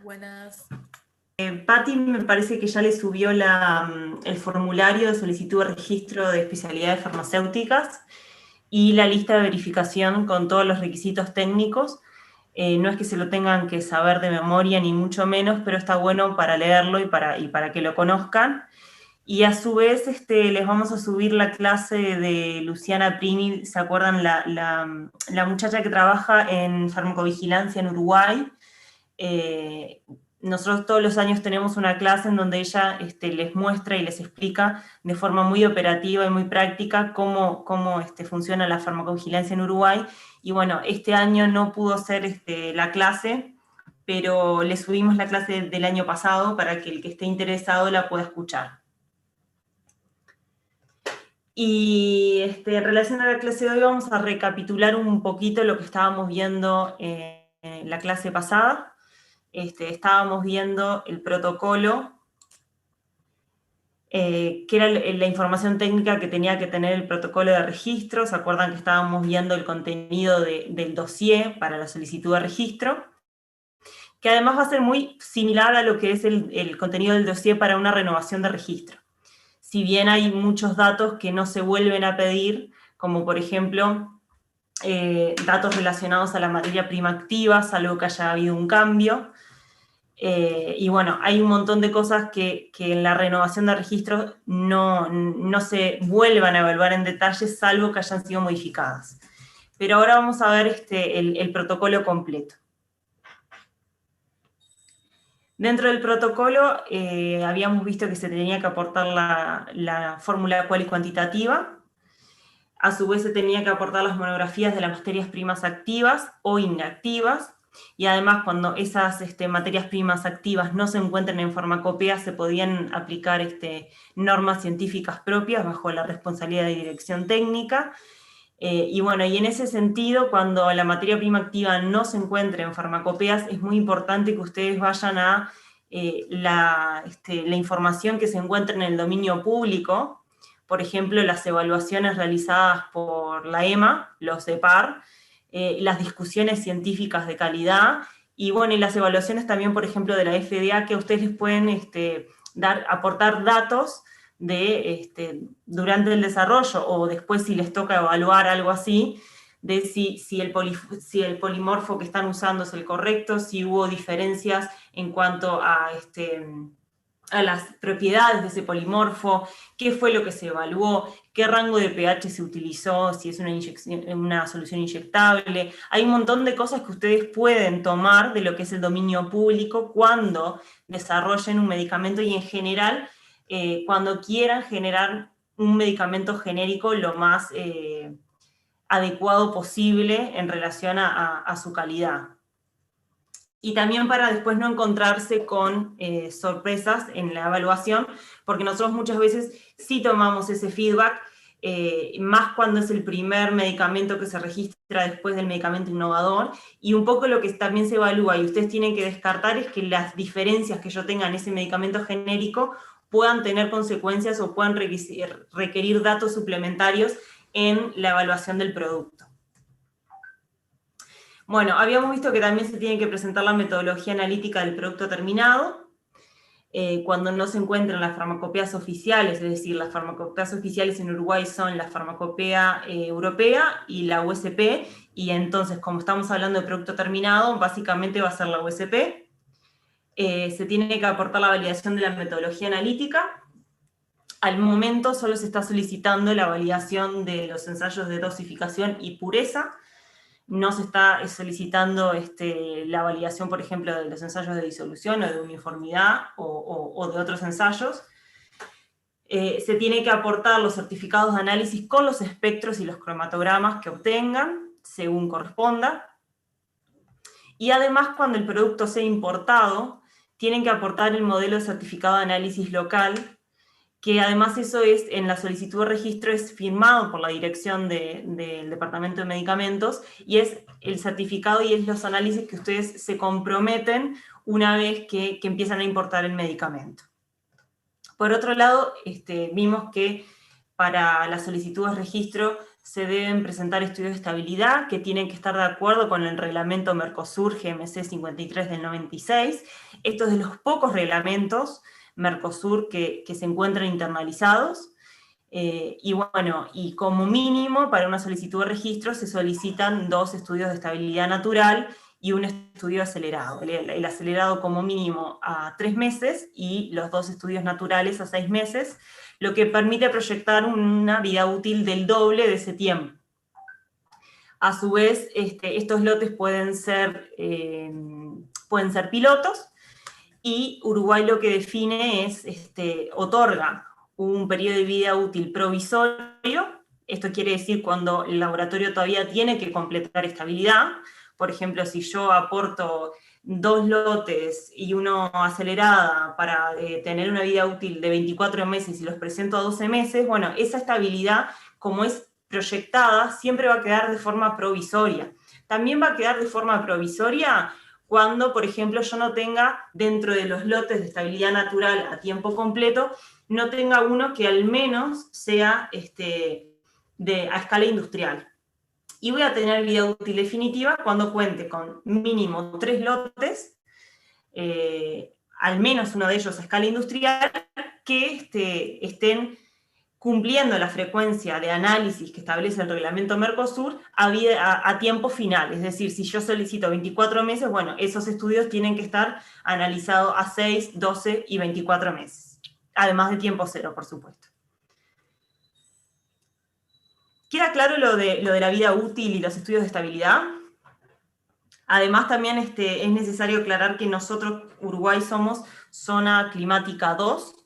Buenas. Patti me parece que ya le subió el formulario de solicitud de registro de especialidades farmacéuticas y la lista de verificación con todos los requisitos técnicos. No es que se lo tengan que saber de memoria ni mucho menos, pero está bueno para leerlo y para que lo conozcan. Y a su vez les vamos a subir la clase de Luciana Prini. ¿Se acuerdan? La muchacha que trabaja en farmacovigilancia en Uruguay. Nosotros todos los años tenemos una clase en donde ella les muestra y les explica de forma muy operativa y muy práctica cómo funciona la farmacovigilancia en Uruguay. Y bueno, este año no pudo ser la clase, pero le subimos la clase del año pasado para que el que esté interesado la pueda escuchar. Y en relación a la clase de hoy vamos a recapitular un poquito lo que estábamos viendo en la clase pasada. Estábamos viendo el protocolo, que era la información técnica que tenía que tener el protocolo de registro. ¿Se acuerdan que estábamos viendo el contenido del dossier para la solicitud de registro? Que además va a ser muy similar a lo que es el contenido del dossier para una renovación de registro. Si bien hay muchos datos que no se vuelven a pedir, como por ejemplo datos relacionados a la materia prima activa, salvo que haya habido un cambio. Y bueno, hay un montón de cosas que en la renovación de registros no se vuelvan a evaluar en detalle, salvo que hayan sido modificadas. Pero ahora vamos a ver el protocolo completo. Dentro del protocolo habíamos visto que se tenía que aportar la fórmula cual y cuantitativa. A su vez se tenía que aportar las monografías de las materias primas activas o inactivas. Y además, cuando esas materias primas activas no se encuentren en farmacopea, se podían aplicar normas científicas propias bajo la responsabilidad de dirección técnica. Y bueno, y en ese sentido, cuando la materia prima activa no se encuentre en farmacopeas, es muy importante que ustedes vayan a la información que se encuentra en el dominio público. Por ejemplo, las evaluaciones realizadas por la EMA, los EPAR, las discusiones científicas de calidad, y bueno, y las evaluaciones también, por ejemplo, de la FDA, que a ustedes les pueden aportar datos durante el desarrollo o después si les toca evaluar algo así, de si el polimorfo que están usando es el correcto, si hubo diferencias en cuanto a las propiedades de ese polimorfo, qué fue lo que se evaluó, qué rango de pH se utilizó, si es una solución inyectable. Hay un montón de cosas que ustedes pueden tomar de lo que es el dominio público cuando desarrollen un medicamento y en general cuando quieran generar un medicamento genérico lo más adecuado posible en relación a su calidad. Y también para después no encontrarse con sorpresas en la evaluación, porque nosotros muchas veces sí tomamos ese feedback, más cuando es el primer medicamento que se registra después del medicamento innovador, y un poco lo que también se evalúa y ustedes tienen que descartar es que las diferencias que yo tenga en ese medicamento genérico puedan tener consecuencias o puedan requerir datos suplementarios en la evaluación del producto. Bueno, habíamos visto que también se tiene que presentar la metodología analítica del producto terminado, cuando no se encuentran las farmacopeas oficiales, es decir, las farmacopeas oficiales en Uruguay son la farmacopea europea y la USP, y entonces, como estamos hablando de producto terminado, básicamente va a ser la USP. Se tiene que aportar la validación de la metodología analítica. Al momento solo se está solicitando la validación de los ensayos de dosificación y pureza. No se está solicitando la validación, por ejemplo, de los ensayos de disolución o de uniformidad o de otros ensayos. Se tiene que aportar los certificados de análisis con los espectros y los cromatogramas que obtengan, según corresponda. Y además, cuando el producto sea importado, tienen que aportar el modelo de certificado de análisis local, que además eso es, en la solicitud de registro es firmado por la dirección del Departamento de Medicamentos, y es el certificado y es los análisis que ustedes se comprometen una vez que empiezan a importar el medicamento. Por otro lado, vimos que para la solicitud de registro se deben presentar estudios de estabilidad que tienen que estar de acuerdo con el reglamento Mercosur GMC 53 del 96. Esto es de los pocos reglamentos Mercosur que se encuentran internalizados. Y bueno, y como mínimo para una solicitud de registro se solicitan 2 estudios de estabilidad natural y un estudio acelerado. El acelerado como mínimo a 3 meses y los 2 estudios naturales a 6 meses, lo que permite proyectar una vida útil del doble de ese tiempo. A su vez, estos lotes pueden ser pilotos, y Uruguay lo que define es, otorga un periodo de vida útil provisorio. Esto quiere decir cuando el laboratorio todavía tiene que completar estabilidad. Por ejemplo, si yo aporto 2 lotes y uno acelerada para tener una vida útil de 24 meses y los presento a 12 meses, bueno, esa estabilidad, como es proyectada, siempre va a quedar de forma provisoria. También va a quedar de forma provisoria cuando, por ejemplo, yo no tenga dentro de los lotes de estabilidad natural a tiempo completo, no tenga uno que al menos sea a escala industrial. Y voy a tener vida útil definitiva cuando cuente con mínimo 3 lotes, al menos uno de ellos a escala industrial, que estén cumpliendo la frecuencia de análisis que establece el reglamento Mercosur a tiempo final. Es decir, si yo solicito 24 meses, bueno, esos estudios tienen que estar analizados a 6, 12 y 24 meses. Además de tiempo cero, por supuesto. ¿Queda claro lo de la vida útil y los estudios de estabilidad? Además, también es necesario aclarar que nosotros, Uruguay, somos zona climática 2.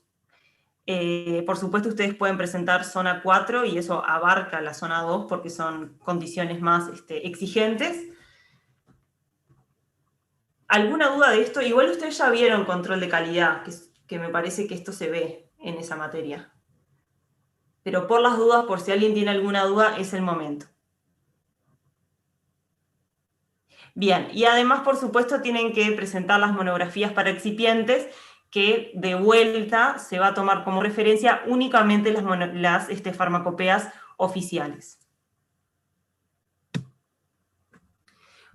Por supuesto, ustedes pueden presentar zona 4 y eso abarca la zona 2 porque son condiciones más exigentes. ¿Alguna duda de esto? Igual ustedes ya vieron control de calidad, que me parece que esto se ve en esa materia. Pero por las dudas, por si alguien tiene alguna duda, es el momento. Bien, y además, por supuesto, tienen que presentar las monografías para excipientes, que de vuelta se va a tomar como referencia únicamente las farmacopeas oficiales.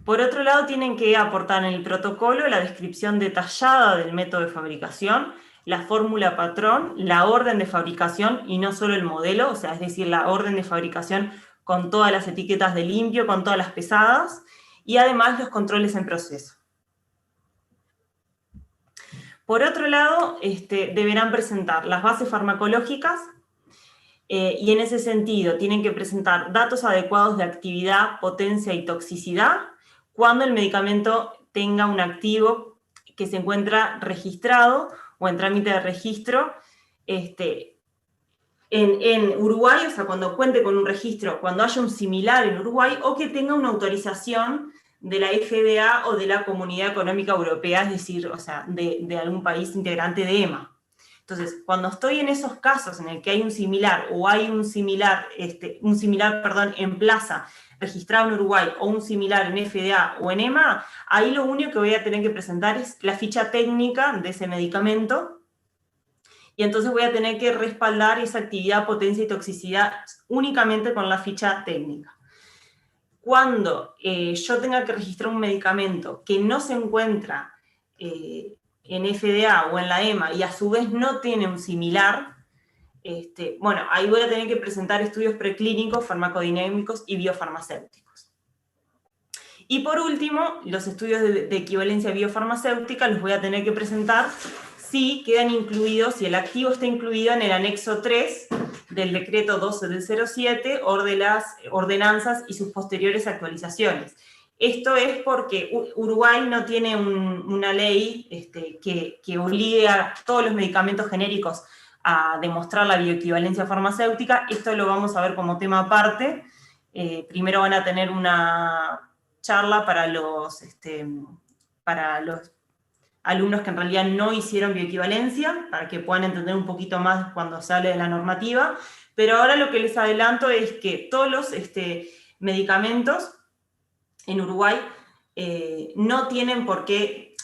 Por otro lado, tienen que aportar en el protocolo la descripción detallada del método de fabricación, la fórmula patrón, la orden de fabricación y no solo el modelo, o sea, es decir, la orden de fabricación con todas las etiquetas de limpio, con todas las pesadas, y además los controles en proceso. Por otro lado, deberán presentar las bases farmacológicas y en ese sentido tienen que presentar datos adecuados de actividad, potencia y toxicidad cuando el medicamento tenga un activo que se encuentra registrado o en trámite de registro en Uruguay, o sea, cuando cuente con un registro, cuando haya un similar en Uruguay, o que tenga una autorización de la FDA o de la Comunidad Económica Europea, es decir, o sea, de algún país integrante de EMA. Entonces, cuando estoy en esos casos en el que hay un similar o hay un similar en plaza registrado en Uruguay o un similar en FDA o en EMA, ahí lo único que voy a tener que presentar es la ficha técnica de ese medicamento y entonces voy a tener que respaldar esa actividad, potencia y toxicidad únicamente con la ficha técnica. Cuando yo tenga que registrar un medicamento que no se encuentra en FDA o en la EMA y a su vez no tiene un similar, bueno, ahí voy a tener que presentar estudios preclínicos, farmacodinámicos y biofarmacéuticos. Y por último, los estudios de equivalencia biofarmacéutica los voy a tener que presentar si quedan incluidos, si el activo está incluido en el anexo 3 del decreto 12 del 07 o de las ordenanzas y sus posteriores actualizaciones. Esto es porque Uruguay no tiene una ley que obligue a todos los medicamentos genéricos a demostrar la bioequivalencia farmacéutica. Esto lo vamos a ver como tema aparte. Primero van a tener una charla para los alumnos que en realidad no hicieron bioequivalencia, para que puedan entender un poquito más cuando sale de la normativa, pero ahora lo que les adelanto es que todos los medicamentos en Uruguay no tienen por qué,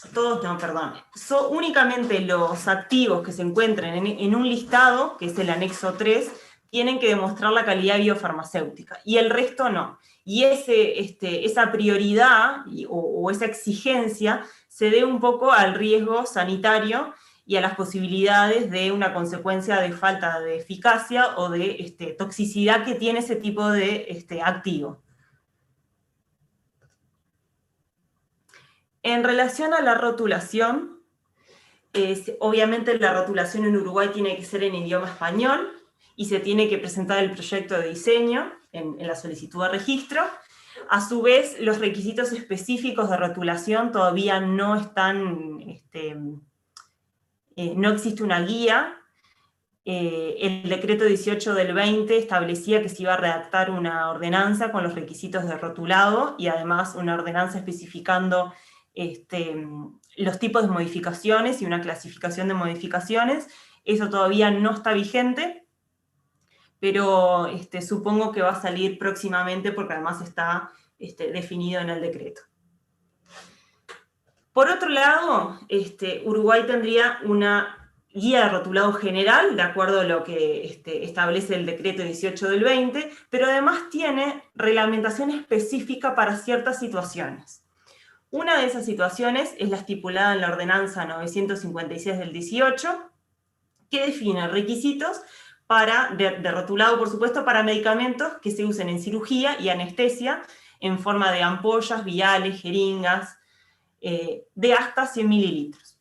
únicamente los activos que se encuentran en un listado, que es el anexo 3 tienen que demostrar la calidad biofarmacéutica, y el resto no. Y esa prioridad o esa exigencia se debe un poco al riesgo sanitario y a las posibilidades de una consecuencia de falta de eficacia o de toxicidad que tiene ese tipo de activo. En relación a la rotulación, obviamente la rotulación en Uruguay tiene que ser en idioma español y se tiene que presentar el proyecto de diseño en la solicitud de registro. A su vez, los requisitos específicos de rotulación todavía no están, no existe una guía. El decreto 18 del 20 establecía que se iba a redactar una ordenanza con los requisitos de rotulado y además una ordenanza especificando los tipos de modificaciones y una clasificación de modificaciones. Eso todavía no está vigente, pero supongo que va a salir próximamente porque además está definido en el decreto. Por otro lado, Uruguay tendría una guía de rotulado general, de acuerdo a lo que establece el decreto 18 del 20, pero además tiene reglamentación específica para ciertas situaciones. Una de esas situaciones es la estipulada en la ordenanza 956 del 18, que define requisitos de rotulado, por supuesto, para medicamentos que se usen en cirugía y anestesia en forma de ampollas, viales, jeringas, de hasta 100 mililitros.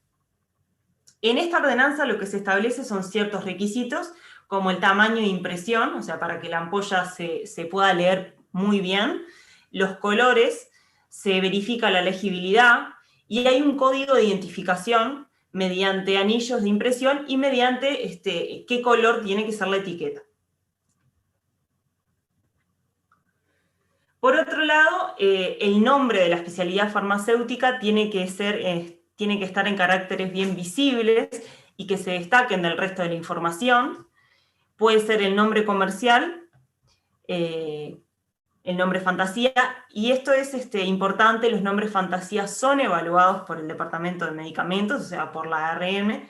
En esta ordenanza lo que se establece son ciertos requisitos, como el tamaño de impresión, o sea, para que la ampolla se pueda leer muy bien, los colores, se verifica la legibilidad, y hay un código de identificación mediante anillos de impresión y mediante qué color tiene que ser la etiqueta. Por otro lado, el nombre de la especialidad farmacéutica tiene que estar en caracteres bien visibles y que se destaquen del resto de la información. Puede ser el nombre comercial, el nombre fantasía, y esto es importante, los nombres fantasía son evaluados por el Departamento de Medicamentos, o sea, por la ARM,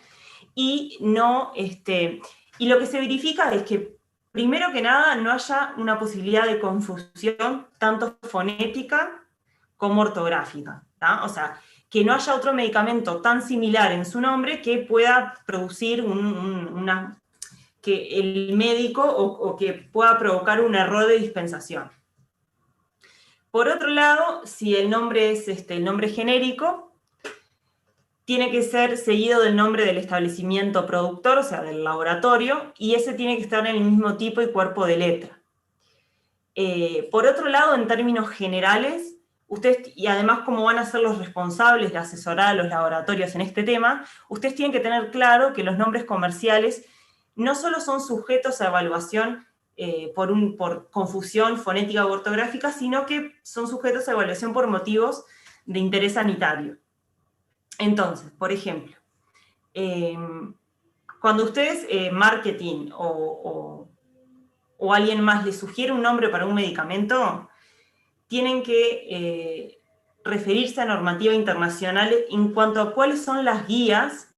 y lo que se verifica es que, primero que nada, no haya una posibilidad de confusión, tanto fonética como ortográfica, ¿tá? O sea, que no haya otro medicamento tan similar en su nombre que pueda producir que el médico o que pueda provocar un error de dispensación. Por otro lado, si el nombre es el nombre genérico, tiene que ser seguido del nombre del establecimiento productor, o sea, del laboratorio, y ese tiene que estar en el mismo tipo y cuerpo de letra. Por otro lado, en términos generales, ustedes, y además como van a ser los responsables de asesorar a los laboratorios en este tema, ustedes tienen que tener claro que los nombres comerciales no solo son sujetos a evaluación por confusión fonética o ortográfica, sino que son sujetos a evaluación por motivos de interés sanitario. Entonces, por ejemplo, cuando ustedes, marketing o alguien más les sugiere un nombre para un medicamento, tienen que referirse a normativa internacional en cuanto a cuáles son las guías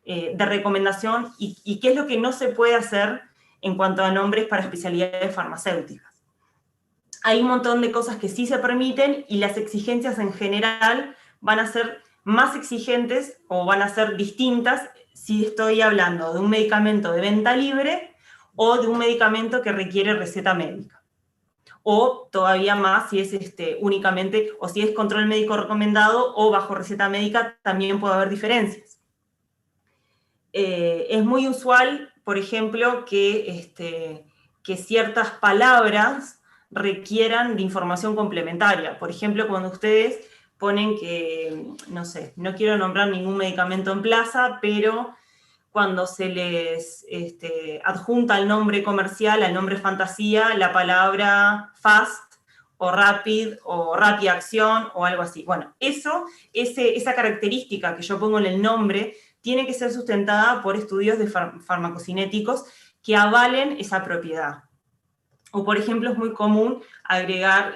de recomendación y qué es lo que no se puede hacer en cuanto a nombres para especialidades farmacéuticas. Hay un montón de cosas que sí se permiten y las exigencias en general van a ser más exigentes o van a ser distintas si estoy hablando de un medicamento de venta libre o de un medicamento que requiere receta médica. O todavía más si es únicamente, o si es control médico recomendado o bajo receta médica, también puede haber diferencias. Es muy usual, por ejemplo, que ciertas palabras requieran de información complementaria. Por ejemplo, cuando ustedes ponen que, no sé, no quiero nombrar ningún medicamento en plaza, pero cuando se les adjunta al nombre comercial, al nombre fantasía, la palabra fast o rapid o rápida acción o algo así. Bueno, esa característica que yo pongo en el nombre tiene que ser sustentada por estudios de farmacocinéticos que avalen esa propiedad. O, por ejemplo, es muy común agregar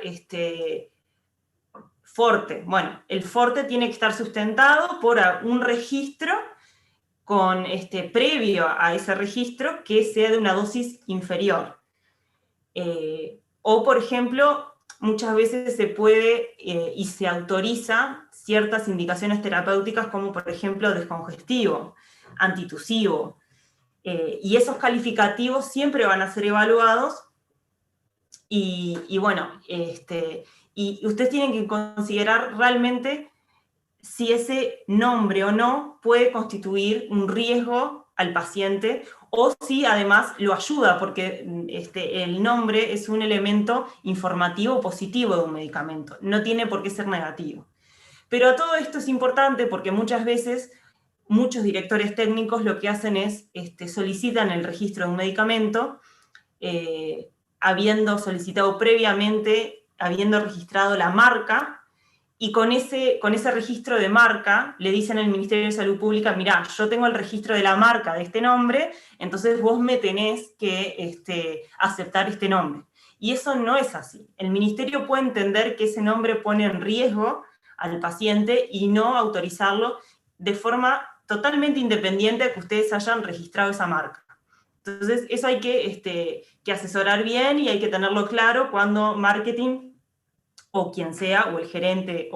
forte. Bueno, el forte tiene que estar sustentado por un registro previo a ese registro que sea de una dosis inferior. O, por ejemplo, muchas veces se puede y se autoriza ciertas indicaciones terapéuticas como, por ejemplo, descongestivo, antitusivo, y esos calificativos siempre van a ser evaluados y bueno, y ustedes tienen que considerar realmente si ese nombre o no puede constituir un riesgo al paciente o si además lo ayuda, porque el nombre es un elemento informativo positivo de un medicamento, no tiene por qué ser negativo. Pero todo esto es importante porque muchas veces muchos directores técnicos lo que hacen es solicitan el registro de un medicamento, habiendo solicitado previamente, habiendo registrado la marca, y con ese registro de marca le dicen al Ministerio de Salud Pública, mirá, yo tengo el registro de la marca de este nombre, entonces vos me tenés que aceptar este nombre. Y eso no es así. El ministerio puede entender que ese nombre pone en riesgo al paciente y no autorizarlo de forma totalmente independiente de que ustedes hayan registrado esa marca. Entonces, eso hay que asesorar bien y hay que tenerlo claro cuando marketing o quien sea, o el gerente,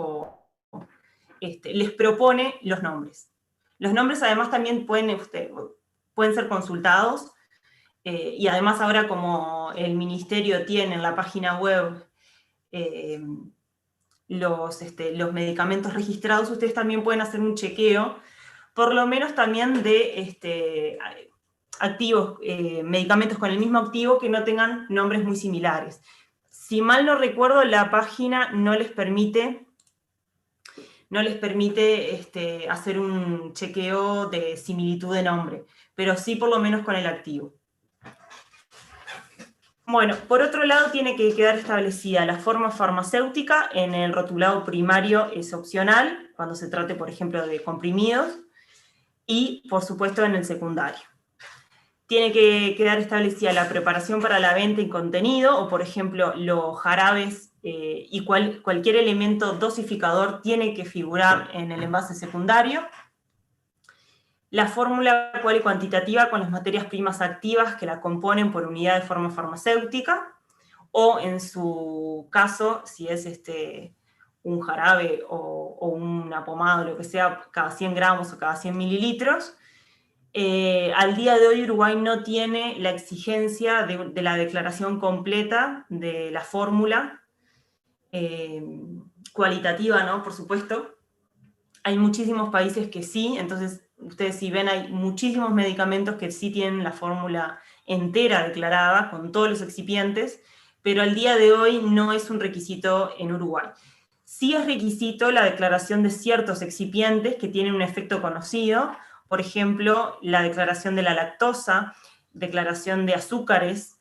les propone los nombres. Los nombres además también pueden ser consultados, y además ahora como el ministerio tiene en la página web los medicamentos registrados, ustedes también pueden hacer un chequeo, por lo menos también de activos, medicamentos con el mismo activo que no tengan nombres muy similares. Si mal no recuerdo, la página no les permite hacer un chequeo de similitud de nombre, pero sí por lo menos con el activo. Bueno, por otro lado tiene que quedar establecida la forma farmacéutica. En el rotulado primario es opcional, cuando se trate, por ejemplo, de comprimidos, y por supuesto en el secundario. Tiene que quedar establecida la preparación para la venta y contenido, o por ejemplo, los jarabes y cualquier elemento dosificador tiene que figurar en el envase secundario. La fórmula cual y cuantitativa con las materias primas activas que la componen por unidad de forma farmacéutica, o en su caso, si es un jarabe o una pomada o lo que sea, cada 100 gramos o cada 100 mililitros. Al día de hoy Uruguay no tiene la exigencia de la declaración completa de la fórmula cualitativa, ¿no? Por supuesto. Hay muchísimos países que sí, entonces ustedes si ven hay muchísimos medicamentos que sí tienen la fórmula entera declarada con todos los excipientes, pero al día de hoy no es un requisito en Uruguay. Sí es requisito la declaración de ciertos excipientes que tienen un efecto conocido, por ejemplo, la declaración de la lactosa, declaración de azúcares,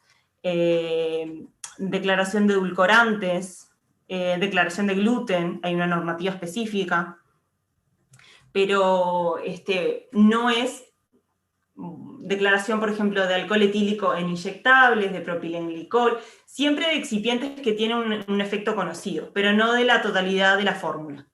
declaración de edulcorantes, declaración de gluten, hay una normativa específica, pero no es declaración, por ejemplo, de alcohol etílico en inyectables, de propilenglicol, siempre de excipientes que tienen un efecto conocido, pero no de la totalidad de la fórmula.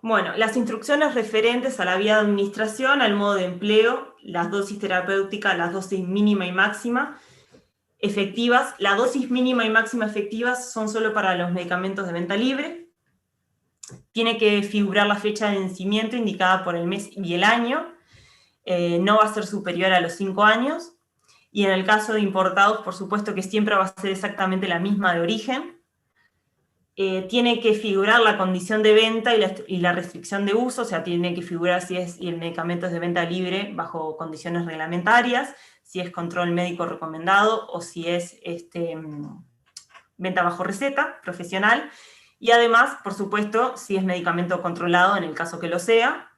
Bueno, las instrucciones referentes a la vía de administración, al modo de empleo, las dosis terapéuticas, las dosis mínima y máxima efectivas. La dosis mínima y máxima efectivas son solo para los medicamentos de venta libre. Tiene que figurar la fecha de vencimiento indicada por el mes y el año. No va a ser superior a los 5 años. Y en el caso de importados, por supuesto que siempre va a ser exactamente la misma de origen. Tiene que figurar la condición de venta y la restricción de uso, o sea, tiene que figurar si el medicamento es de venta libre bajo condiciones reglamentarias, si es control médico recomendado o si es venta bajo receta profesional, y además, por supuesto, si es medicamento controlado en el caso que lo sea.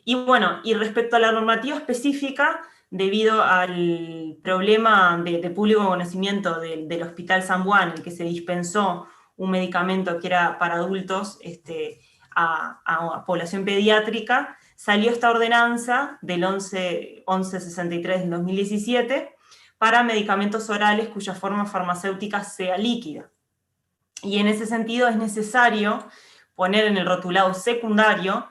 Y bueno, y respecto a la normativa específica, debido al problema de público conocimiento del Hospital San Juan, en el que se dispensó un medicamento que era para adultos a población pediátrica, salió esta ordenanza del 1163 del 2017 para medicamentos orales cuya forma farmacéutica sea líquida. Y en ese sentido es necesario poner en el rotulado secundario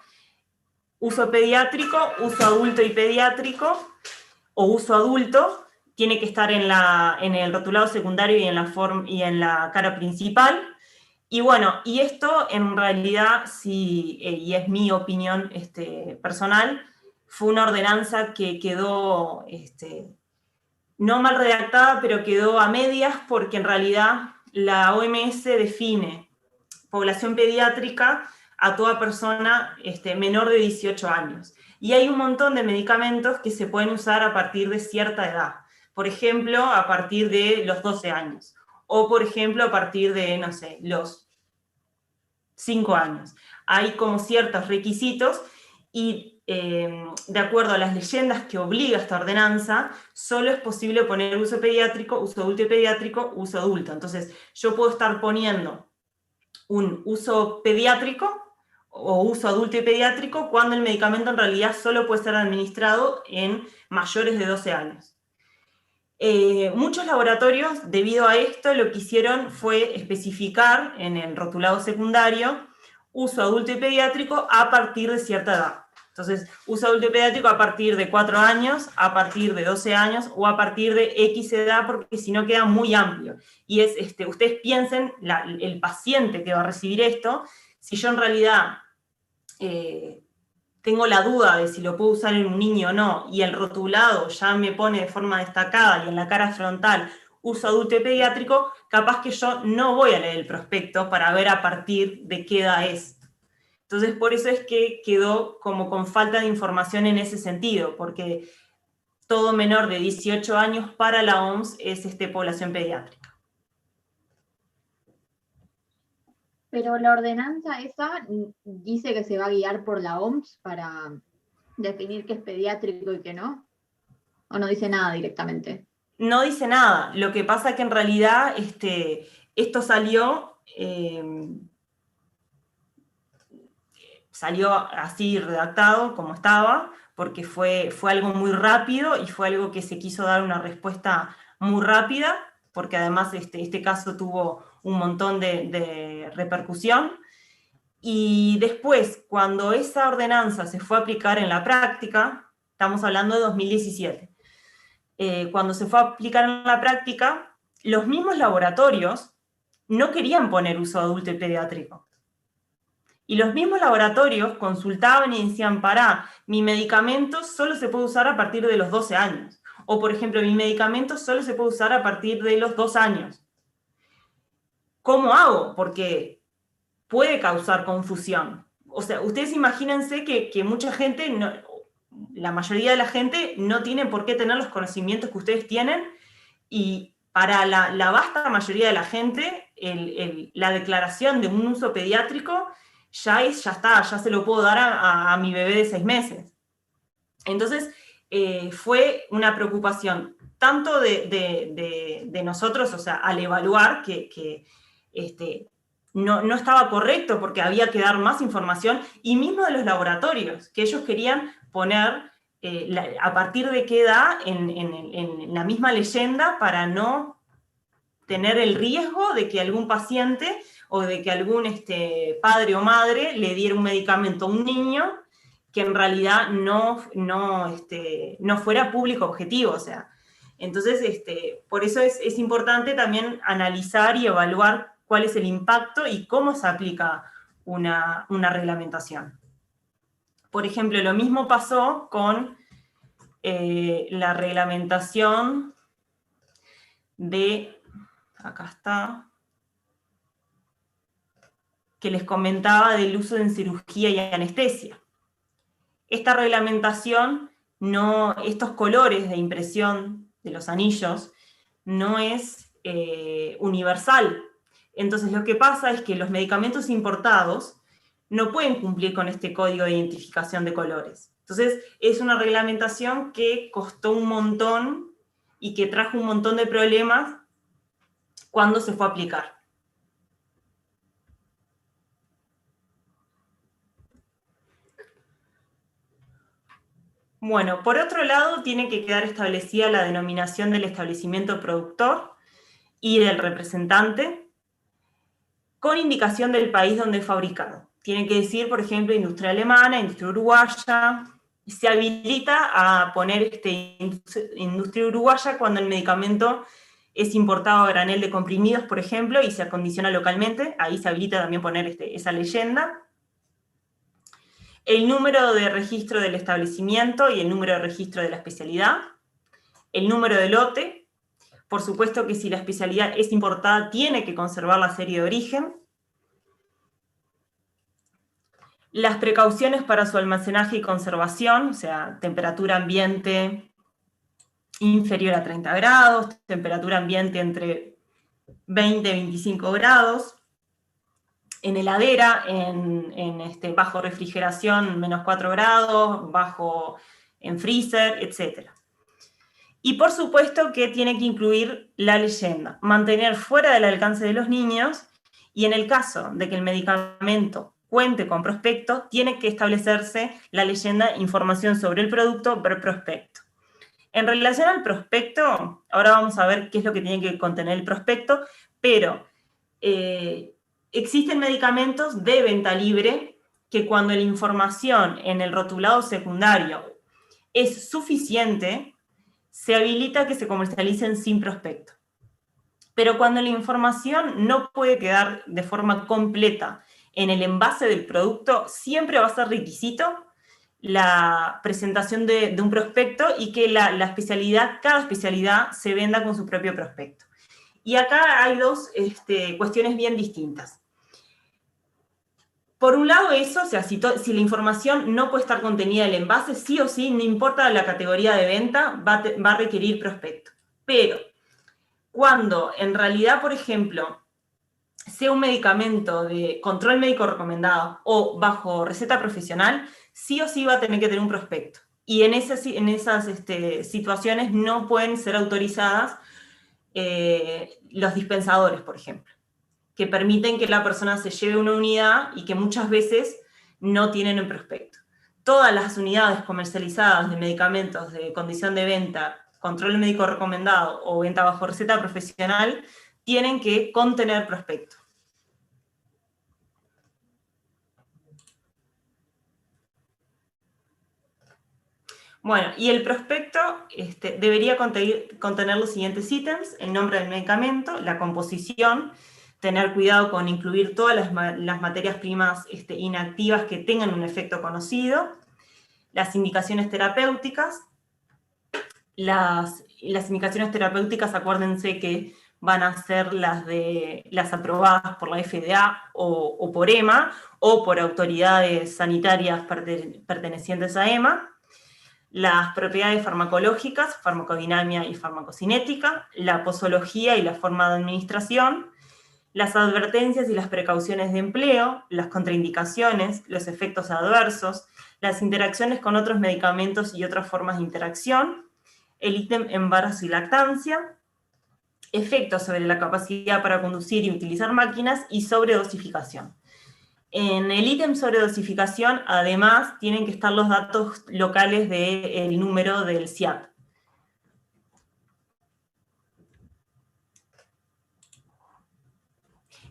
uso pediátrico, uso adulto y pediátrico, o uso adulto, tiene que estar en el rotulado secundario y en la cara principal. Y bueno, y esto en realidad, sí, y es mi opinión personal, fue una ordenanza que quedó no mal redactada, pero quedó a medias, porque en realidad la OMS define población pediátrica a toda persona menor de 18 años. Y hay un montón de medicamentos que se pueden usar a partir de cierta edad. Por ejemplo, a partir de los 12 años. O, por ejemplo, a partir de, no sé, los 5 años. Hay como ciertos requisitos y de acuerdo a las leyendas que obliga esta ordenanza, solo es posible poner uso pediátrico, uso adulto y pediátrico, uso adulto. Entonces, yo puedo estar poniendo un uso pediátrico o uso adulto y pediátrico cuando el medicamento en realidad solo puede ser administrado en mayores de 12 años. Muchos laboratorios, debido a esto, lo que hicieron fue especificar en el rotulado secundario uso adulto y pediátrico a partir de cierta edad. Entonces, uso adulto y pediátrico a partir de 4 años, a partir de 12 años o a partir de X edad, porque si no queda muy amplio. Y es, ustedes piensen, el paciente que va a recibir esto, si yo en realidad tengo la duda de si lo puedo usar en un niño o no, y el rotulado ya me pone de forma destacada y en la cara frontal uso adulto y pediátrico, capaz que yo no voy a leer el prospecto para ver a partir de qué edad es. Entonces, por eso es que quedó como con falta de información en ese sentido, porque todo menor de 18 años para la OMS es población pediátrica. Pero la ordenanza esa dice que se va a guiar por la OMS para definir qué es pediátrico y qué no, o no dice nada directamente. No dice nada, lo que pasa es que en realidad esto salió así redactado como estaba, porque fue algo muy rápido y fue algo que se quiso dar una respuesta muy rápida, porque además este caso tuvo un montón de repercusión. Y después, cuando esa ordenanza se fue a aplicar en la práctica, estamos hablando de 2017, cuando se fue a aplicar en la práctica, los mismos laboratorios no querían poner uso adulto y pediátrico. Y los mismos laboratorios consultaban y decían, mi medicamento solo se puede usar a partir de los 12 años. O, por ejemplo, mi medicamento solo se puede usar a partir de los 2 años. ¿Cómo hago? Porque puede causar confusión. O sea, ustedes imagínense que mucha gente, la mayoría de la gente no tiene por qué tener los conocimientos que ustedes tienen, y para la vasta mayoría de la gente, la declaración de un uso pediátrico ya está, ya se lo puedo dar a mi bebé de 6 meses. Entonces, fue una preocupación tanto de nosotros, o sea, al evaluar que no estaba correcto porque había que dar más información, y mismo de los laboratorios, que ellos querían poner a partir de qué edad en la misma leyenda para no tener el riesgo de que algún paciente o de que algún padre o madre le diera un medicamento a un niño que en realidad no fuera público objetivo. O sea, entonces, por eso es importante también analizar y evaluar cuál es el impacto y cómo se aplica una reglamentación. Por ejemplo, lo mismo pasó con la reglamentación de, acá está, que les comentaba del uso en cirugía y anestesia. Esta reglamentación, estos colores de impresión de los anillos, no es universal. Entonces lo que pasa es que los medicamentos importados no pueden cumplir con este código de identificación de colores. Entonces es una reglamentación que costó un montón y que trajo un montón de problemas cuando se fue a aplicar. Bueno, por otro lado, tiene que quedar establecida la denominación del establecimiento productor y del representante, con indicación del país donde es fabricado. Tiene que decir, por ejemplo, industria alemana, industria uruguaya. Se habilita a poner industria uruguaya cuando el medicamento es importado a granel de comprimidos, por ejemplo, y se acondiciona localmente. Ahí se habilita también poner esa leyenda. El número de registro del establecimiento y el número de registro de la especialidad. El número de lote. Por supuesto que si la especialidad es importada, tiene que conservar la serie de origen. Las precauciones para su almacenaje y conservación, o sea, temperatura ambiente inferior a 30 grados, temperatura ambiente entre 20 y 25 grados, en heladera, bajo refrigeración, menos 4 grados, en freezer, etc. Y por supuesto que tiene que incluir la leyenda, mantener fuera del alcance de los niños, y en el caso de que el medicamento cuente con prospecto, tiene que establecerse la leyenda, información sobre el producto ver prospecto. En relación al prospecto, ahora vamos a ver qué es lo que tiene que contener el prospecto, pero existen medicamentos de venta libre que cuando la información en el rotulado secundario es suficiente, se habilita que se comercialicen sin prospecto. Pero cuando la información no puede quedar de forma completa en el envase del producto, siempre va a ser requisito la presentación de un prospecto y que cada especialidad se venda con su propio prospecto. Y acá hay dos cuestiones bien distintas. Por un lado eso, o sea, si la información no puede estar contenida en el envase, sí o sí, no importa la categoría de venta, va a requerir prospecto. Pero cuando en realidad, por ejemplo, sea un medicamento de control médico recomendado o bajo receta profesional, sí o sí va a tener que tener un prospecto. Y en esas situaciones no pueden ser autorizadas los dispensadores, por ejemplo, que permiten que la persona se lleve una unidad y que muchas veces no tienen el prospecto. Todas las unidades comercializadas de medicamentos de condición de venta, control médico recomendado o venta bajo receta profesional tienen que contener prospecto. Bueno, y el prospecto debería contener los siguientes ítems: el nombre del medicamento, la composición, tener cuidado con incluir todas las materias primas inactivas que tengan un efecto conocido, las indicaciones terapéuticas. Las indicaciones terapéuticas, acuérdense que van a ser las aprobadas por la FDA o por EMA, o por autoridades sanitarias pertenecientes a EMA. Las propiedades farmacológicas, farmacodinámica y farmacocinética, la posología y la forma de administración, las advertencias y las precauciones de empleo, las contraindicaciones, los efectos adversos, las interacciones con otros medicamentos y otras formas de interacción, el ítem embarazo y lactancia, efectos sobre la capacidad para conducir y utilizar máquinas y sobredosificación. En el ítem sobre dosificación, además, tienen que estar los datos locales del número del CIAP.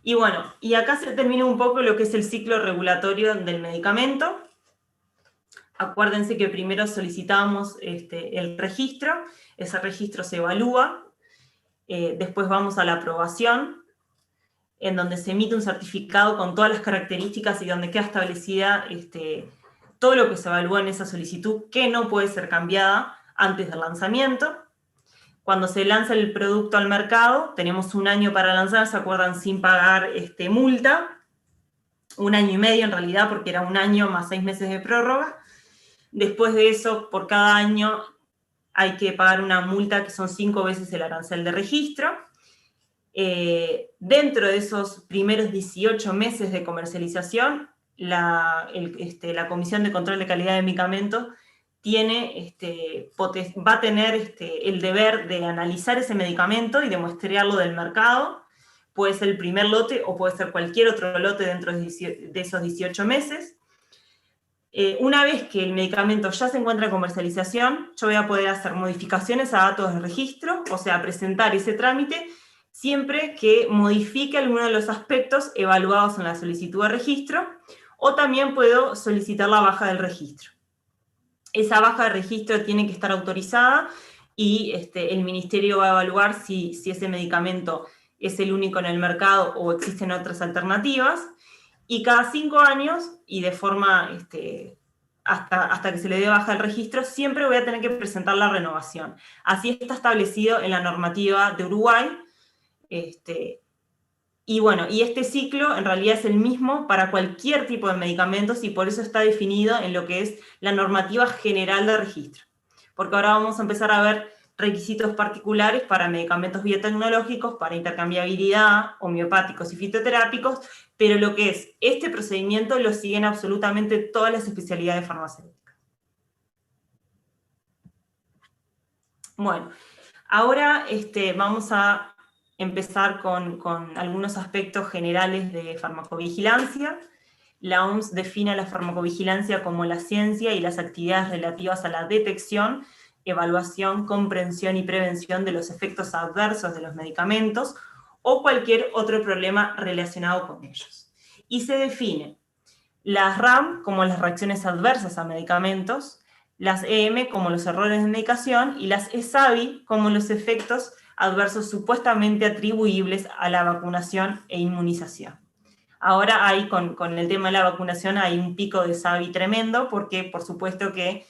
Y bueno, y acá se termina un poco lo que es el ciclo regulatorio del medicamento. Acuérdense que primero solicitamos el registro, ese registro se evalúa, después vamos a la aprobación, en donde se emite un certificado con todas las características y donde queda establecida todo lo que se evalúa en esa solicitud, que no puede ser cambiada antes del lanzamiento. Cuando se lanza el producto al mercado, tenemos un año para lanzar, ¿se acuerdan? Sin pagar multa, 1 año y medio en realidad, porque era 1 año más 6 meses de prórroga. Después de eso, por cada año hay que pagar una multa que son 5 veces el arancel de registro. Dentro de esos primeros 18 meses de comercialización, la Comisión de Control de Calidad de Medicamentos va a tener el deber de analizar ese medicamento y de muestrearlo del mercado. Puede ser el primer lote o puede ser cualquier otro lote dentro de esos 18 meses. Una vez que el medicamento ya se encuentra en comercialización, yo voy a poder hacer modificaciones a datos de registro, o sea, presentar ese trámite siempre que modifique alguno de los aspectos evaluados en la solicitud de registro, o también puedo solicitar la baja del registro. Esa baja de registro tiene que estar autorizada y el ministerio va a evaluar si ese medicamento es el único en el mercado o existen otras alternativas, y cada 5 años, y de forma hasta que se le dé baja el registro, siempre voy a tener que presentar la renovación. Así está establecido en la normativa de Uruguay. Y bueno, y este ciclo en realidad es el mismo para cualquier tipo de medicamentos, y por eso está definido en lo que es la normativa general de registro. Porque ahora vamos a empezar a ver requisitos particulares para medicamentos biotecnológicos, para intercambiabilidad, homeopáticos y fitoterápicos, pero lo que es este procedimiento lo siguen absolutamente todas las especialidades farmacéuticas. Bueno, ahora vamos a empezar con algunos aspectos generales de farmacovigilancia. La OMS define la farmacovigilancia como la ciencia y las actividades relativas a la detección, evaluación, comprensión y prevención de los efectos adversos de los medicamentos o cualquier otro problema relacionado con ellos. Y se define las RAM como las reacciones adversas a medicamentos, las EM como los errores de medicación y las ESAVI como los efectos adversos supuestamente atribuibles a la vacunación e inmunización. Ahora hay, con el tema de la vacunación, hay un pico de ESAVI tremendo, porque por supuesto que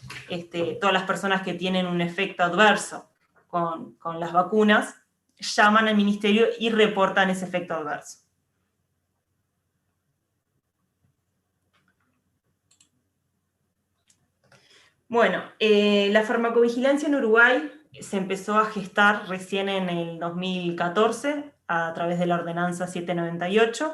todas las personas que tienen un efecto adverso con las vacunas llaman al ministerio y reportan ese efecto adverso. Bueno, la farmacovigilancia en Uruguay se empezó a gestar recién en el 2014 a través de la ordenanza 798,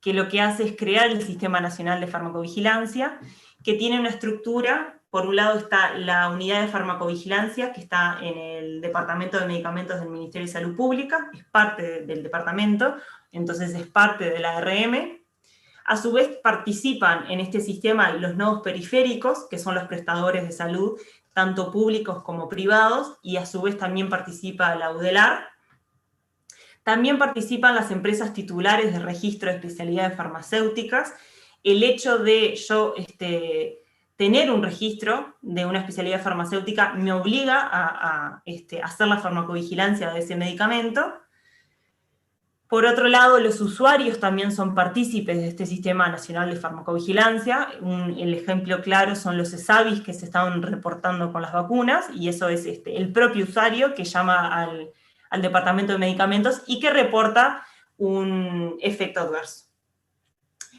que lo que hace es crear el Sistema Nacional de Farmacovigilancia, que tiene una estructura. Por un lado está la unidad de farmacovigilancia, que está en el Departamento de Medicamentos del Ministerio de Salud Pública, es parte del departamento, entonces es parte de la ARM. A su vez participan en este sistema los nodos periféricos, que son los prestadores de salud, tanto públicos como privados, y a su vez también participa la UDELAR. También participan las empresas titulares de registro de especialidades farmacéuticas. El hecho de yo tener un registro de una especialidad farmacéutica me obliga a hacer la farmacovigilancia de ese medicamento. Por otro lado, los usuarios también son partícipes de este Sistema Nacional de Farmacovigilancia. El ejemplo claro son los ESAVIs que se estaban reportando con las vacunas, y eso es el propio usuario que llama al Departamento de Medicamentos y que reporta un efecto adverso.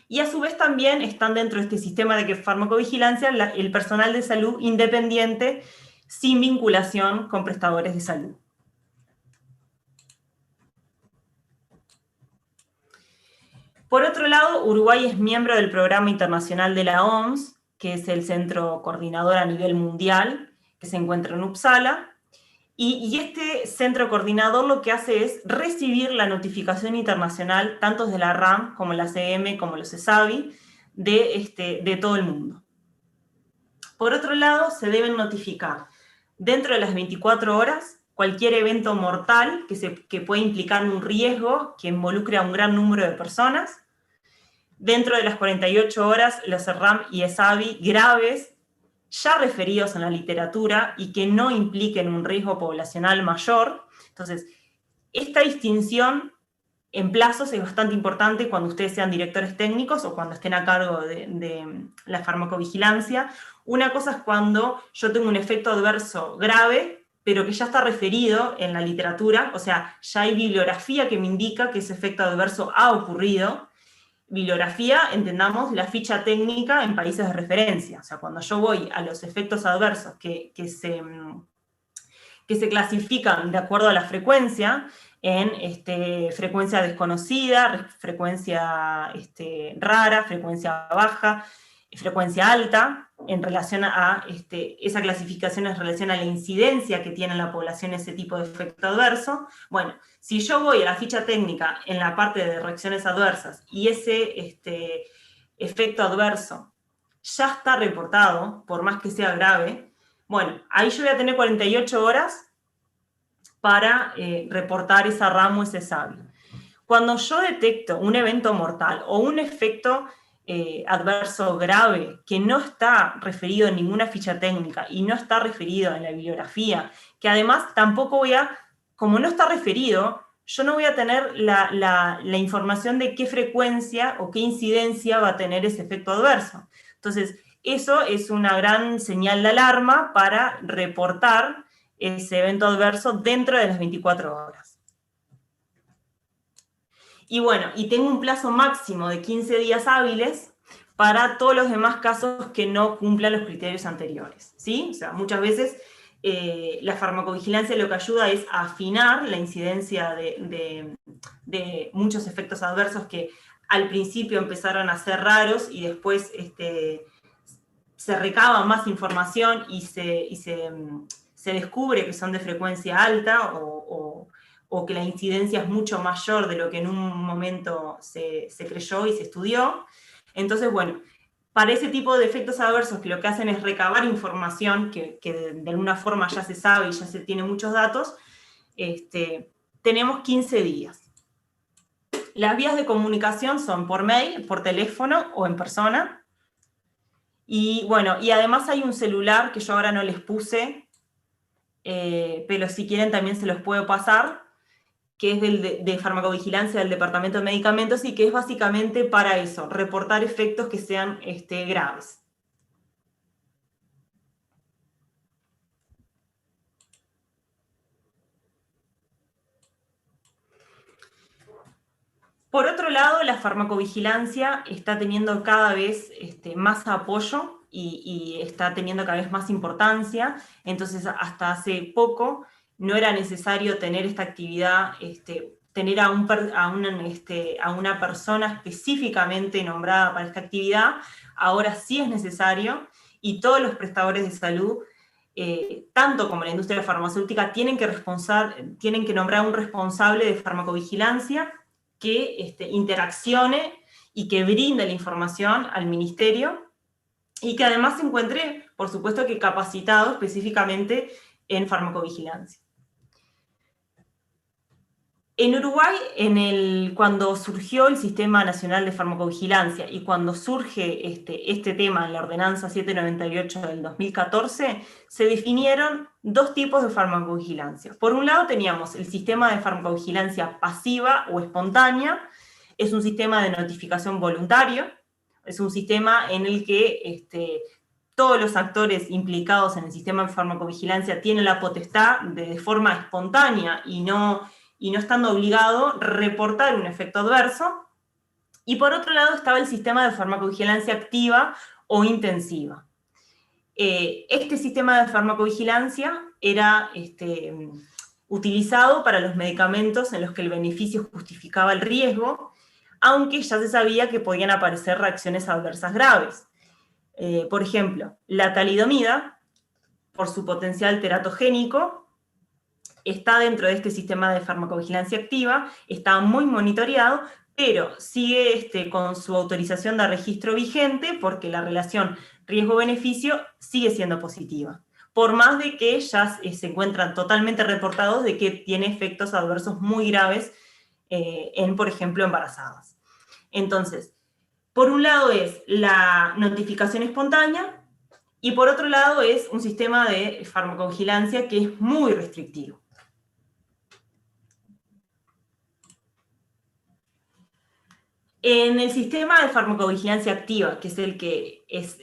Y a su vez también están dentro de este sistema de farmacovigilancia el personal de salud independiente sin vinculación con prestadores de salud. Por otro lado, Uruguay es miembro del Programa Internacional de la OMS, que es el centro coordinador a nivel mundial, que se encuentra en Uppsala, y este centro coordinador lo que hace es recibir la notificación internacional, tanto de la RAM como la CM, como los ESAVI, de todo el mundo. Por otro lado, se deben notificar dentro de las 24 horas cualquier evento mortal que pueda implicar un riesgo que involucre a un gran número de personas. Dentro de las 48 horas, los RAM y ESAVI graves, ya referidos en la literatura y que no impliquen un riesgo poblacional mayor. Entonces, esta distinción en plazos es bastante importante cuando ustedes sean directores técnicos o cuando estén a cargo de la farmacovigilancia. Una cosa es cuando yo tengo un efecto adverso grave, pero que ya está referido en la literatura, o sea, ya hay bibliografía que me indica que ese efecto adverso ha ocurrido. Bibliografía, entendamos, la ficha técnica en países de referencia. O sea, cuando yo voy a los efectos adversos que se clasifican de acuerdo a la frecuencia, en frecuencia desconocida, frecuencia rara, frecuencia baja, frecuencia alta, en relación a esa clasificación en relación a la incidencia que tiene en la población ese tipo de efecto adverso. Bueno, si yo voy a la ficha técnica en la parte de reacciones adversas y ese efecto adverso ya está reportado, por más que sea grave, bueno, ahí yo voy a tener 48 horas para reportar esa ramo, ese SABI. Cuando yo detecto un evento mortal o un efecto adverso grave que no está referido en ninguna ficha técnica y no está referido en la bibliografía, que además tampoco voy a, como no está referido, yo no voy a tener la información de qué frecuencia o qué incidencia va a tener ese efecto adverso. Entonces, eso es una gran señal de alarma para reportar ese evento adverso dentro de las 24 horas. Y bueno, y tengo un plazo máximo de 15 días hábiles para todos los demás casos que no cumplan los criterios anteriores, ¿sí? O sea, muchas veces la farmacovigilancia lo que ayuda es a afinar la incidencia de muchos efectos adversos que al principio empezaron a ser raros y después se recaba más información y se descubre que son de frecuencia alta o que la incidencia es mucho mayor de lo que en un momento se creyó y se estudió. Entonces, bueno, para ese tipo de efectos adversos que lo que hacen es recabar información que de alguna forma ya se sabe y ya se tiene muchos datos, tenemos 15 días. Las vías de comunicación son por mail, por teléfono o en persona. Y bueno, y además hay un celular que yo ahora no les puse, pero si quieren también se los puedo pasar, que es de farmacovigilancia del Departamento de Medicamentos y que es básicamente para eso, reportar efectos que sean graves. Por otro lado, la farmacovigilancia está teniendo cada vez más apoyo y está teniendo cada vez más importancia, entonces hasta hace poco no era necesario tener esta actividad, tener a una persona específicamente nombrada para esta actividad, ahora sí es necesario, y todos los prestadores de salud, tanto como la industria farmacéutica, tienen que nombrar un responsable de farmacovigilancia que interaccione y que brinde la información al ministerio y que además se encuentre, por supuesto, que capacitado específicamente en farmacovigilancia. En Uruguay, cuando surgió el Sistema Nacional de Farmacovigilancia y cuando surge este tema en la Ordenanza 798 del 2014, se definieron dos tipos de farmacovigilancia. Por un lado teníamos el sistema de farmacovigilancia pasiva o espontánea, es un sistema de notificación voluntario, es un sistema en el que todos los actores implicados en el sistema de farmacovigilancia tienen la potestad de forma espontánea y no estando obligado, reportar un efecto adverso. Y por otro lado estaba el sistema de farmacovigilancia activa o intensiva. Este sistema de farmacovigilancia era utilizado para los medicamentos en los que el beneficio justificaba el riesgo, aunque ya se sabía que podían aparecer reacciones adversas graves. Por ejemplo, la talidomida, por su potencial teratogénico, está dentro de este sistema de farmacovigilancia activa, está muy monitoreado, pero sigue con su autorización de registro vigente porque la relación riesgo-beneficio sigue siendo positiva, por más de que ya se encuentran totalmente reportados de que tiene efectos adversos muy graves en, por ejemplo, embarazadas. Entonces, por un lado es la notificación espontánea y por otro lado es un sistema de farmacovigilancia que es muy restrictivo. En el sistema de farmacovigilancia activa, que es el que es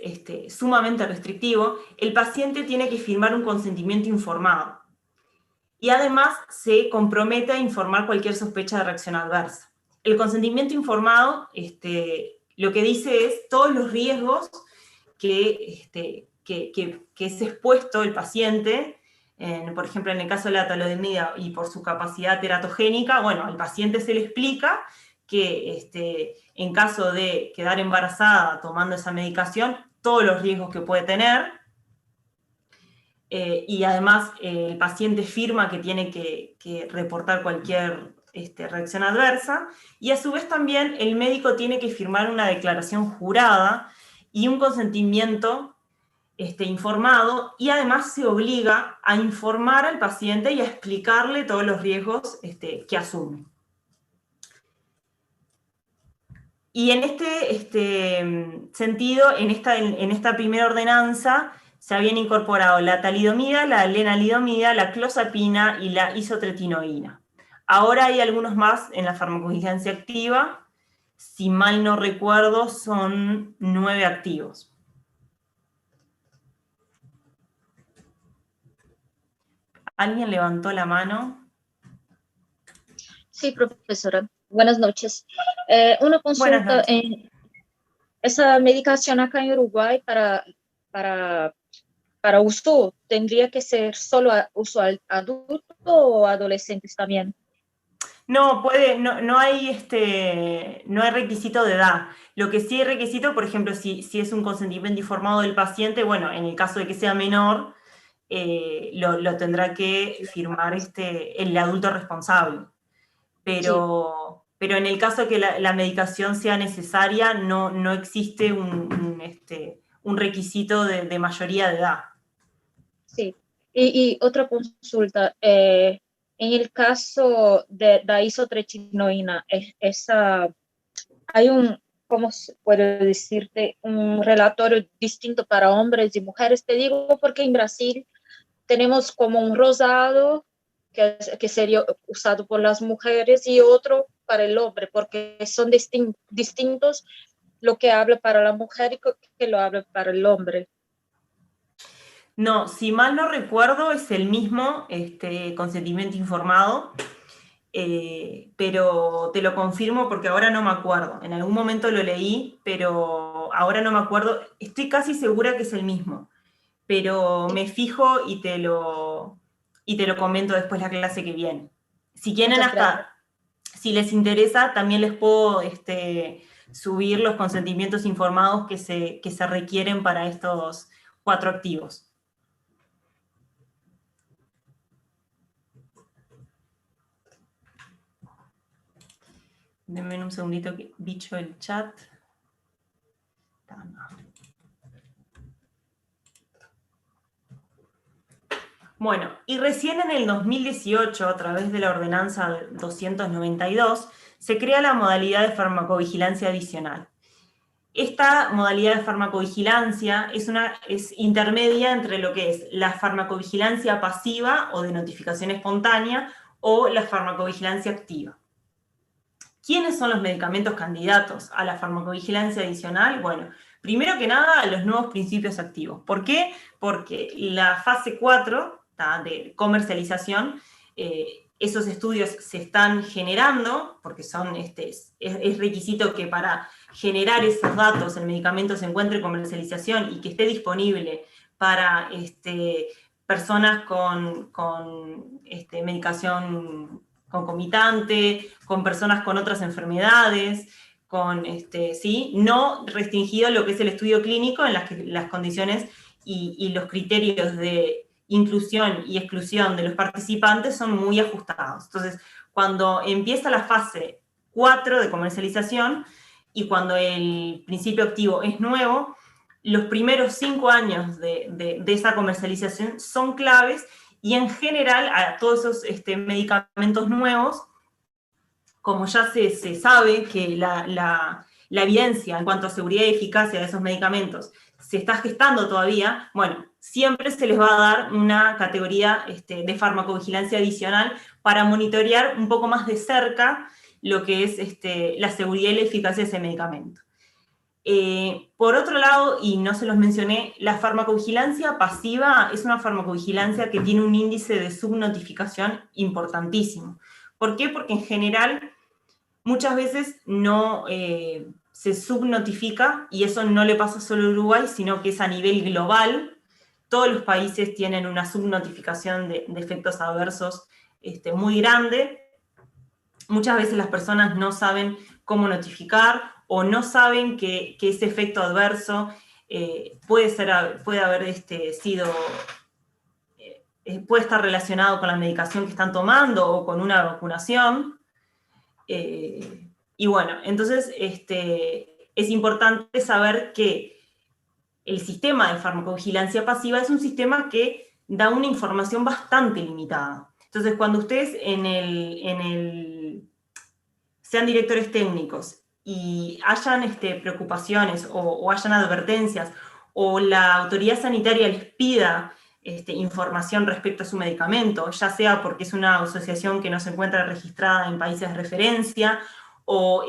sumamente restrictivo, el paciente tiene que firmar un consentimiento informado. Y además se compromete a informar cualquier sospecha de reacción adversa. El consentimiento informado lo que dice es todos los riesgos que es expuesto el paciente, por ejemplo, en el caso de la talidomida y por su capacidad teratogénica, bueno, al paciente se le explica que en caso de quedar embarazada tomando esa medicación, todos los riesgos que puede tener, y además el paciente firma que tiene que reportar cualquier reacción adversa, y a su vez también el médico tiene que firmar una declaración jurada y un consentimiento informado, y además se obliga a informar al paciente y a explicarle todos los riesgos que asume. Y en este sentido, en esta primera ordenanza, se habían incorporado la talidomida, la lenalidomida, la clozapina y la isotretinoína. Ahora hay algunos más en la farmacovigilancia activa. Si mal no recuerdo, son 9 activos. ¿Alguien levantó la mano? Sí, profesora. Buenas noches. Una consulta. Esa medicación acá en Uruguay para uso, ¿tendría que ser solo uso adulto o adolescentes también? No, no hay requisito de edad. Lo que sí hay requisito, por ejemplo, si es un consentimiento informado del paciente, bueno, en el caso de que sea menor, lo tendrá que firmar el adulto responsable. Pero en el caso de que la medicación sea necesaria, no existe un requisito de mayoría de edad. Sí. Y otra consulta. En el caso de la isotretinoína, hay ¿cómo puedo decirte? Un relatorio distinto para hombres y mujeres. Te digo porque en Brasil tenemos como un rosado que sería usado por las mujeres y otro para el hombre, porque son distintos lo que habla para la mujer y que lo habla para el hombre. No, si mal no recuerdo, es el mismo consentimiento informado, pero te lo confirmo porque ahora no me acuerdo. En algún momento lo leí, pero ahora no me acuerdo. Estoy casi segura que es el mismo, pero me fijo y te lo comento después la clase que viene. Si quieren, si les interesa, también les puedo subir los consentimientos informados que se requieren para estos 4 activos. Denme un segundito que bicho el chat. Bueno, y recién en el 2018, a través de la ordenanza 292, se crea la modalidad de farmacovigilancia adicional. Esta modalidad de farmacovigilancia es intermedia entre lo que es la farmacovigilancia pasiva o de notificación espontánea o la farmacovigilancia activa. ¿Quiénes son los medicamentos candidatos a la farmacovigilancia adicional? Bueno, primero que nada, los nuevos principios activos. ¿Por qué? Porque la fase 4 de comercialización, esos estudios se están generando, porque es requisito que para generar esos datos el medicamento se encuentre en comercialización y que esté disponible para personas con medicación concomitante, con personas con otras enfermedades, no restringido lo que es el estudio clínico, en las que las condiciones y los criterios de inclusión y exclusión de los participantes son muy ajustados. Entonces, cuando empieza la fase 4 de comercialización y cuando el principio activo es nuevo, los primeros 5 años de esa comercialización son claves. Y en general, a todos esos medicamentos nuevos, como ya se sabe que la evidencia en cuanto a seguridad y eficacia de esos medicamentos se está gestando todavía, bueno, siempre se les va a dar una categoría de farmacovigilancia adicional para monitorear un poco más de cerca lo que es la seguridad y la eficacia de ese medicamento. Por otro lado, y no se los mencioné, la farmacovigilancia pasiva es una farmacovigilancia que tiene un índice de subnotificación importantísimo. ¿Por qué? Porque en general muchas veces no se subnotifica, y eso no le pasa solo a Uruguay, sino que es a nivel global. Todos los países tienen una subnotificación de efectos adversos muy grande. Muchas veces las personas no saben cómo notificar o no saben que ese efecto adverso puede estar relacionado con la medicación que están tomando o con una vacunación. Y bueno, entonces es importante saber que el sistema de farmacovigilancia pasiva es un sistema que da una información bastante limitada. Entonces, cuando ustedes sean directores técnicos y hayan preocupaciones o hayan advertencias, o la autoridad sanitaria les pida información respecto a su medicamento, ya sea porque es una asociación que no se encuentra registrada en países de referencia, o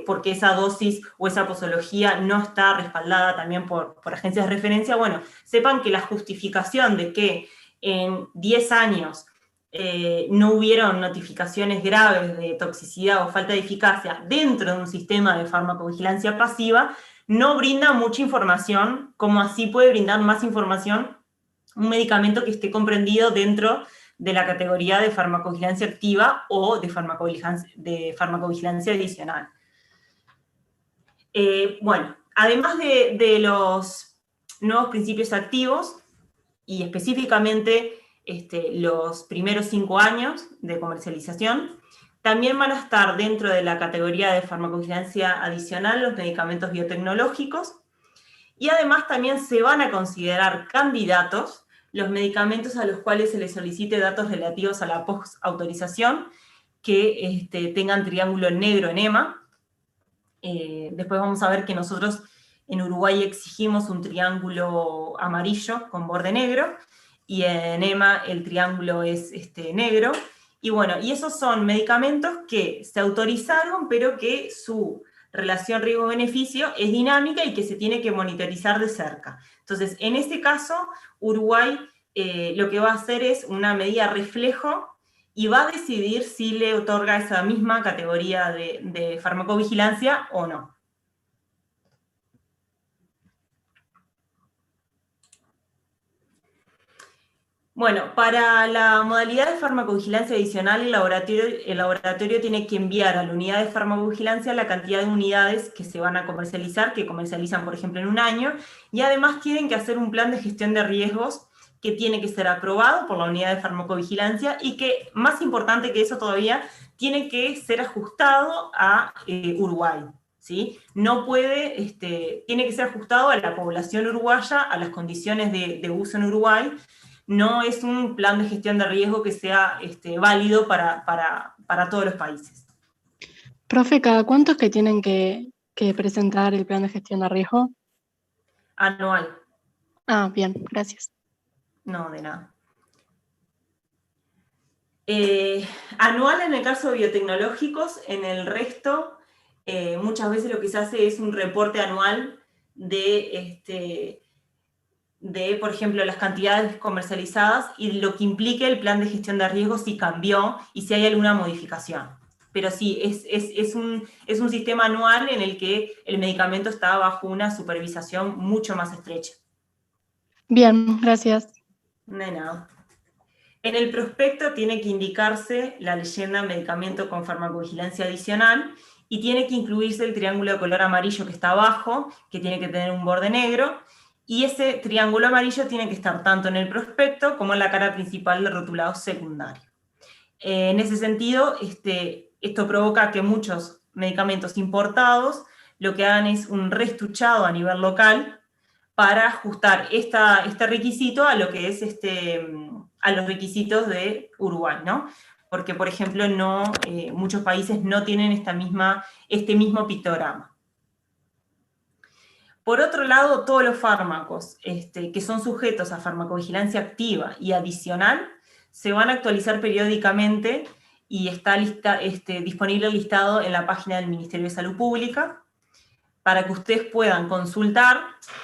porque esa dosis o esa posología no está respaldada también por agencias de referencia, bueno, sepan que la justificación de que en 10 años no hubieron notificaciones graves de toxicidad o falta de eficacia dentro de un sistema de farmacovigilancia pasiva, no brinda mucha información, como así puede brindar más información un medicamento que esté comprendido dentro de la categoría de farmacovigilancia activa o de farmacovigilancia adicional. Bueno, además de los nuevos principios activos, y específicamente los primeros 5 años de comercialización, también van a estar dentro de la categoría de farmacovigilancia adicional los medicamentos biotecnológicos, y además también se van a considerar candidatos los medicamentos a los cuales se les solicite datos relativos a la post-autorización que tengan triángulo negro en EMA. Después vamos a ver que nosotros en Uruguay exigimos un triángulo amarillo con borde negro, y en EMA el triángulo es negro. Y bueno, y esos son medicamentos que se autorizaron, pero que su relación riesgo-beneficio es dinámica y que se tiene que monitorizar de cerca. Entonces, en este caso, Uruguay lo que va a hacer es una medida reflejo y va a decidir si le otorga esa misma categoría de farmacovigilancia o no. Bueno, para la modalidad de farmacovigilancia adicional, el laboratorio tiene que enviar a la unidad de farmacovigilancia la cantidad de unidades que se van a comercializar, que comercializan, por ejemplo, en un año, y además tienen que hacer un plan de gestión de riesgos que tiene que ser aprobado por la unidad de farmacovigilancia y que, más importante que eso todavía, tiene que ser ajustado a Uruguay. ¿Sí? No puede, tiene que ser ajustado a la población uruguaya, a las condiciones de uso en Uruguay. No es un plan de gestión de riesgo que sea válido para todos los países. Profe, ¿cada cuánto es que tienen que presentar el plan de gestión de riesgo? Anual. Ah, bien, gracias. No, de nada. Anual en el caso de biotecnológicos, en el resto, muchas veces lo que se hace es un reporte anual de por ejemplo, las cantidades comercializadas y lo que implique el plan de gestión de riesgos si cambió y si hay alguna modificación. Pero sí, es un sistema anual en el que el medicamento está bajo una supervisación mucho más estrecha. Bien, gracias. De nada. En el prospecto tiene que indicarse la leyenda medicamento con farmacovigilancia adicional y tiene que incluirse el triángulo de color amarillo que está abajo, que tiene que tener un borde negro, y ese triángulo amarillo tiene que estar tanto en el prospecto como en la cara principal del rotulado secundario. En ese sentido, esto provoca que muchos medicamentos importados lo que hagan es un reestuchado a nivel local para ajustar este requisito a lo que es a los requisitos de Uruguay, ¿no? Porque, por ejemplo, muchos países no tienen este mismo pictograma. Por otro lado, todos los fármacos que son sujetos a farmacovigilancia activa y adicional se van a actualizar periódicamente y está disponible el listado en la página del Ministerio de Salud Pública para que ustedes puedan consultar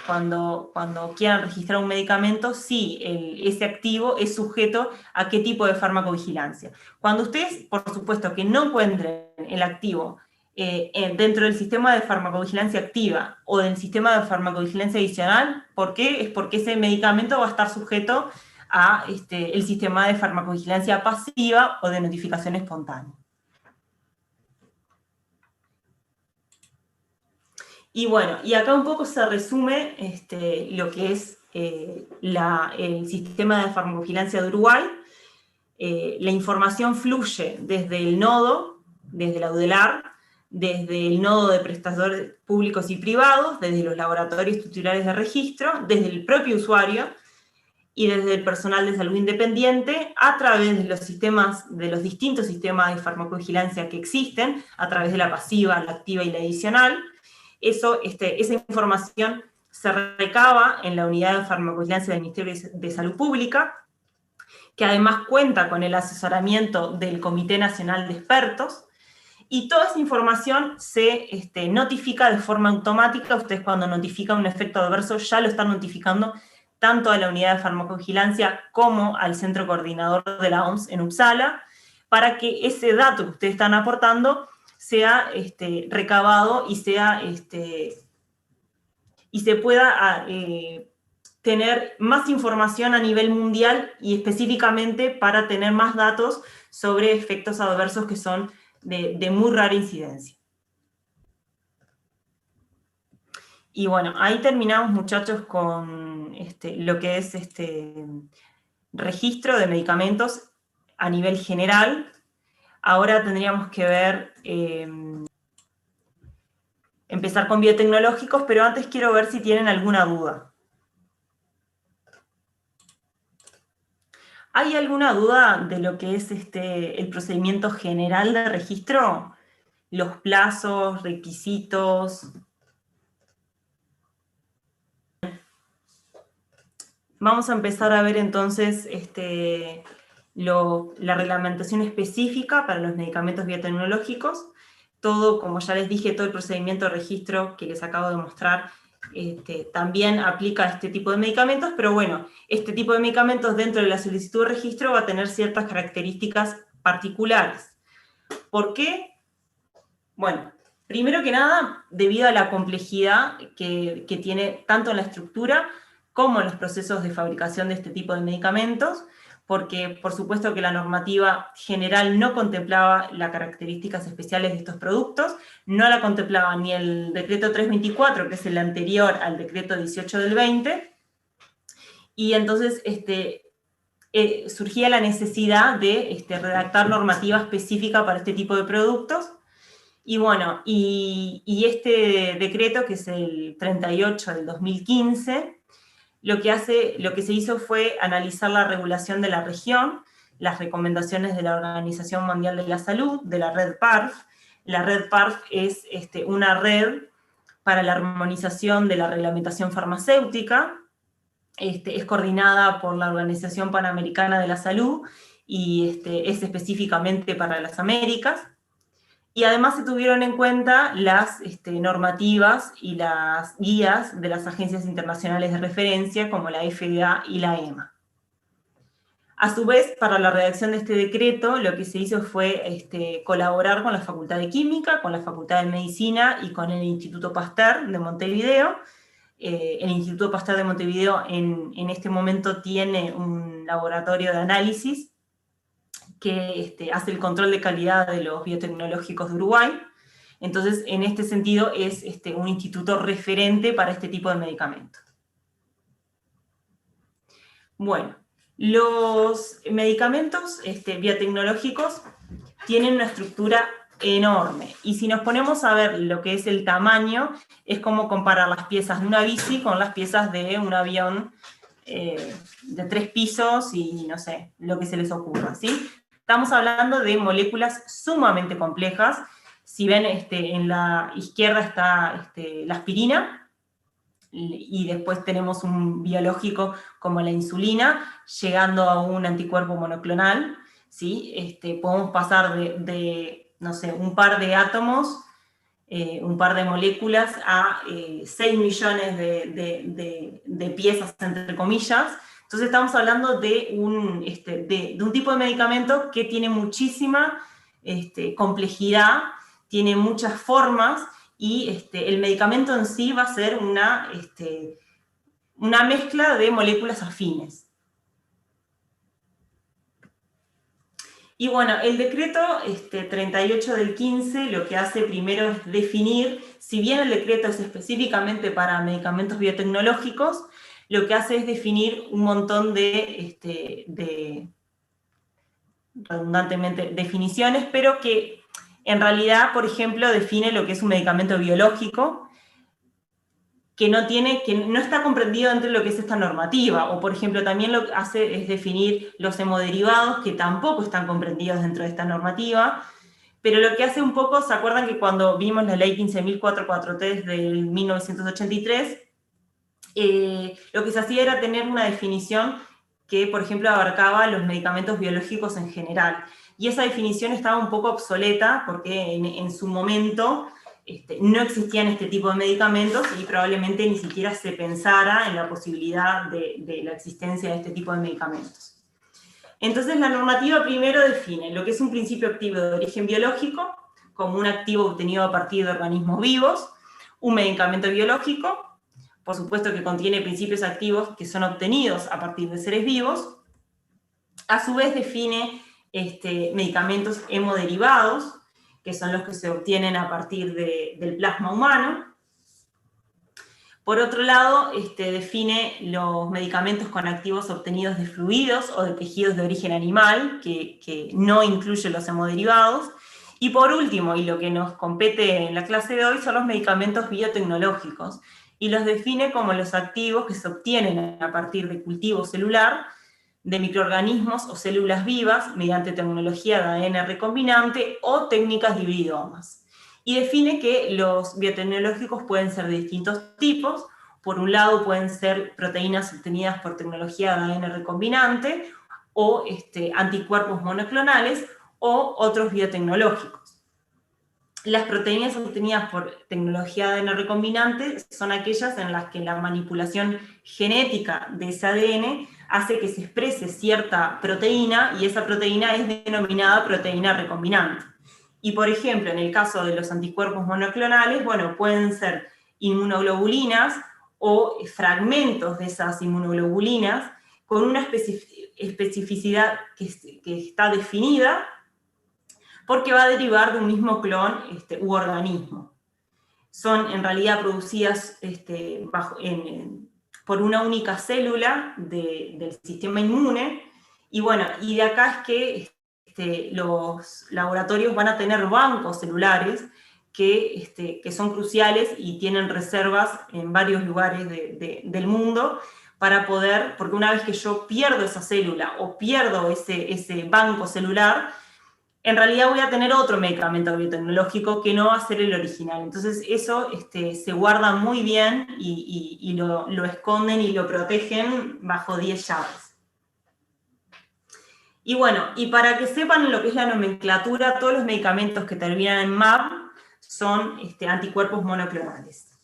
cuando quieran registrar un medicamento si ese activo es sujeto a qué tipo de farmacovigilancia. Cuando ustedes, por supuesto, que no encuentren el activo dentro del sistema de farmacovigilancia activa o del sistema de farmacovigilancia adicional, ¿por qué? Es porque ese medicamento va a estar sujeto a el sistema de farmacovigilancia pasiva o de notificación espontánea. Y bueno, y acá un poco se resume lo que es el sistema de farmacovigilancia de Uruguay. La información fluye desde el nodo, desde la UDELAR, desde el nodo de prestadores públicos y privados, desde los laboratorios titulares de registro, desde el propio usuario y desde el personal de salud independiente, a través de los sistemas, de los distintos sistemas de farmacovigilancia que existen, a través de la pasiva, la activa y la adicional. Esa información se recaba en la unidad de farmacovigilancia del Ministerio de Salud Pública, que además cuenta con el asesoramiento del Comité Nacional de Expertos, y toda esa información se notifica de forma automática. Ustedes cuando notifican un efecto adverso ya lo están notificando tanto a la unidad de farmacovigilancia como al centro coordinador de la OMS en Uppsala, para que ese dato que ustedes están aportando sea recabado y se pueda tener más información a nivel mundial y específicamente para tener más datos sobre efectos adversos que son de muy rara incidencia. Y bueno, ahí terminamos, muchachos, con lo que es registro de medicamentos a nivel general. Ahora tendríamos que ver, empezar con biotecnológicos, pero antes quiero ver si tienen alguna duda. ¿Hay alguna duda de lo que es el procedimiento general de registro? Los plazos, requisitos. Vamos a empezar a ver entonces la reglamentación específica para los medicamentos biotecnológicos. Todo, como ya les dije, todo el procedimiento de registro que les acabo de mostrar también aplica a este tipo de medicamentos, pero bueno, este tipo de medicamentos dentro de la solicitud de registro va a tener ciertas características particulares. ¿Por qué? Bueno, primero que nada, debido a la complejidad que tiene tanto en la estructura como en los procesos de fabricación de este tipo de medicamentos, porque por supuesto que la normativa general no contemplaba las características especiales de estos productos, no la contemplaba ni el decreto 324, que es el anterior al decreto 18 del 20, y entonces surgía la necesidad de redactar normativa específica para este tipo de productos. Y bueno, y este decreto, que es el 38 del 2015, lo que se hizo fue analizar la regulación de la región, las recomendaciones de la Organización Mundial de la Salud, de la red PARF. La red PARF es una red para la armonización de la reglamentación farmacéutica, es coordinada por la Organización Panamericana de la Salud y es específicamente para las Américas. Y además se tuvieron en cuenta las normativas y las guías de las agencias internacionales de referencia, como la FDA y la EMA. A su vez, para la redacción de este decreto, lo que se hizo fue colaborar con la Facultad de Química, con la Facultad de Medicina y con el Instituto Pasteur de Montevideo. El Instituto Pasteur de Montevideo en este momento tiene un laboratorio de análisis que hace el control de calidad de los biotecnológicos de Uruguay. Entonces, en este sentido, es un instituto referente para este tipo de medicamentos. Bueno, los medicamentos biotecnológicos tienen una estructura enorme, y si nos ponemos a ver lo que es el tamaño, es como comparar las piezas de una bici con las piezas de un avión de 3 pisos y no sé, lo que se les ocurra, ¿sí? Estamos hablando de moléculas sumamente complejas. Si ven, en la izquierda está la aspirina, y después tenemos un biológico como la insulina, llegando a un anticuerpo monoclonal, ¿sí? Podemos pasar de, no sé, un par de átomos, un par de moléculas, a 6 millones de piezas, entre comillas. Entonces estamos hablando de un tipo de medicamento que tiene muchísima complejidad, tiene muchas formas, y el medicamento en sí va a ser una mezcla de moléculas afines. Y bueno, el decreto 38 del 15 lo que hace primero es definir, si bien el decreto es específicamente para medicamentos biotecnológicos, lo que hace es definir un montón de redundantemente, definiciones, pero que en realidad, por ejemplo, define lo que es un medicamento biológico, que no está comprendido dentro de lo que es esta normativa, o por ejemplo también lo que hace es definir los hemoderivados que tampoco están comprendidos dentro de esta normativa, pero lo que hace un poco, ¿se acuerdan que cuando vimos la ley 15.443 del 1983, lo que se hacía era tener una definición que, por ejemplo, abarcaba los medicamentos biológicos en general, y esa definición estaba un poco obsoleta porque en su momento no existían este tipo de medicamentos y probablemente ni siquiera se pensara en la posibilidad de la existencia de este tipo de medicamentos. Entonces la normativa primero define lo que es un principio activo de origen biológico como un activo obtenido a partir de organismos vivos, un medicamento biológico, por supuesto que contiene principios activos que son obtenidos a partir de seres vivos, a su vez define medicamentos hemoderivados, que son los que se obtienen a partir del plasma humano. Por otro lado, define los medicamentos con activos obtenidos de fluidos o de tejidos de origen animal, que no incluye los hemoderivados. Y por último, y lo que nos compete en la clase de hoy, son los medicamentos biotecnológicos, y los define como los activos que se obtienen a partir de cultivo celular, de microorganismos o células vivas mediante tecnología de ADN recombinante o técnicas de hibridomas. Y define que los biotecnológicos pueden ser de distintos tipos. Por un lado pueden ser proteínas obtenidas por tecnología de ADN recombinante o anticuerpos monoclonales o otros biotecnológicos. Las proteínas obtenidas por tecnología de ADN recombinante son aquellas en las que la manipulación genética de ese ADN hace que se exprese cierta proteína y esa proteína es denominada proteína recombinante. Y por ejemplo, en el caso de los anticuerpos monoclonales, bueno, pueden ser inmunoglobulinas o fragmentos de esas inmunoglobulinas con una especificidad que está definida porque va a derivar de un mismo clon u organismo. Son en realidad producidas por una única célula del sistema inmune, y bueno, y de acá es que los laboratorios van a tener bancos celulares que son cruciales y tienen reservas en varios lugares del mundo para poder, porque una vez que yo pierdo esa célula o pierdo ese banco celular, en realidad voy a tener otro medicamento biotecnológico que no va a ser el original. Entonces eso se guarda muy bien y lo esconden y lo protegen bajo 10 llaves. Y bueno, y para que sepan lo que es la nomenclatura, todos los medicamentos que terminan en MAB son anticuerpos monoclonales.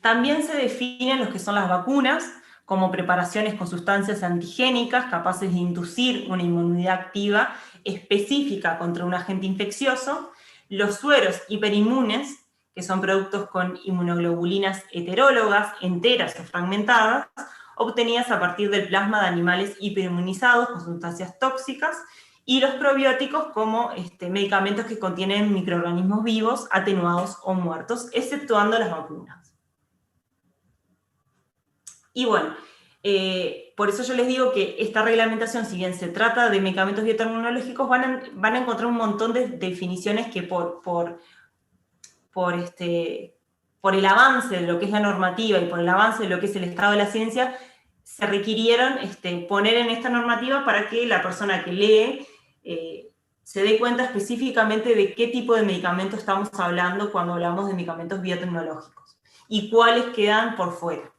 También se definen los que son las vacunas, como preparaciones con sustancias antigénicas capaces de inducir una inmunidad activa específica contra un agente infeccioso, los sueros hiperinmunes, que son productos con inmunoglobulinas heterólogas, enteras o fragmentadas, obtenidas a partir del plasma de animales hiperinmunizados con sustancias tóxicas, y los probióticos como medicamentos que contienen microorganismos vivos, atenuados o muertos, exceptuando las vacunas. Y bueno, por eso yo les digo que esta reglamentación, si bien se trata de medicamentos biotecnológicos, van a encontrar un montón de definiciones que por el avance de lo que es la normativa y por el avance de lo que es el estado de la ciencia, se requirieron poner en esta normativa para que la persona que lee se dé cuenta específicamente de qué tipo de medicamento estamos hablando cuando hablamos de medicamentos biotecnológicos y cuáles quedan por fuera.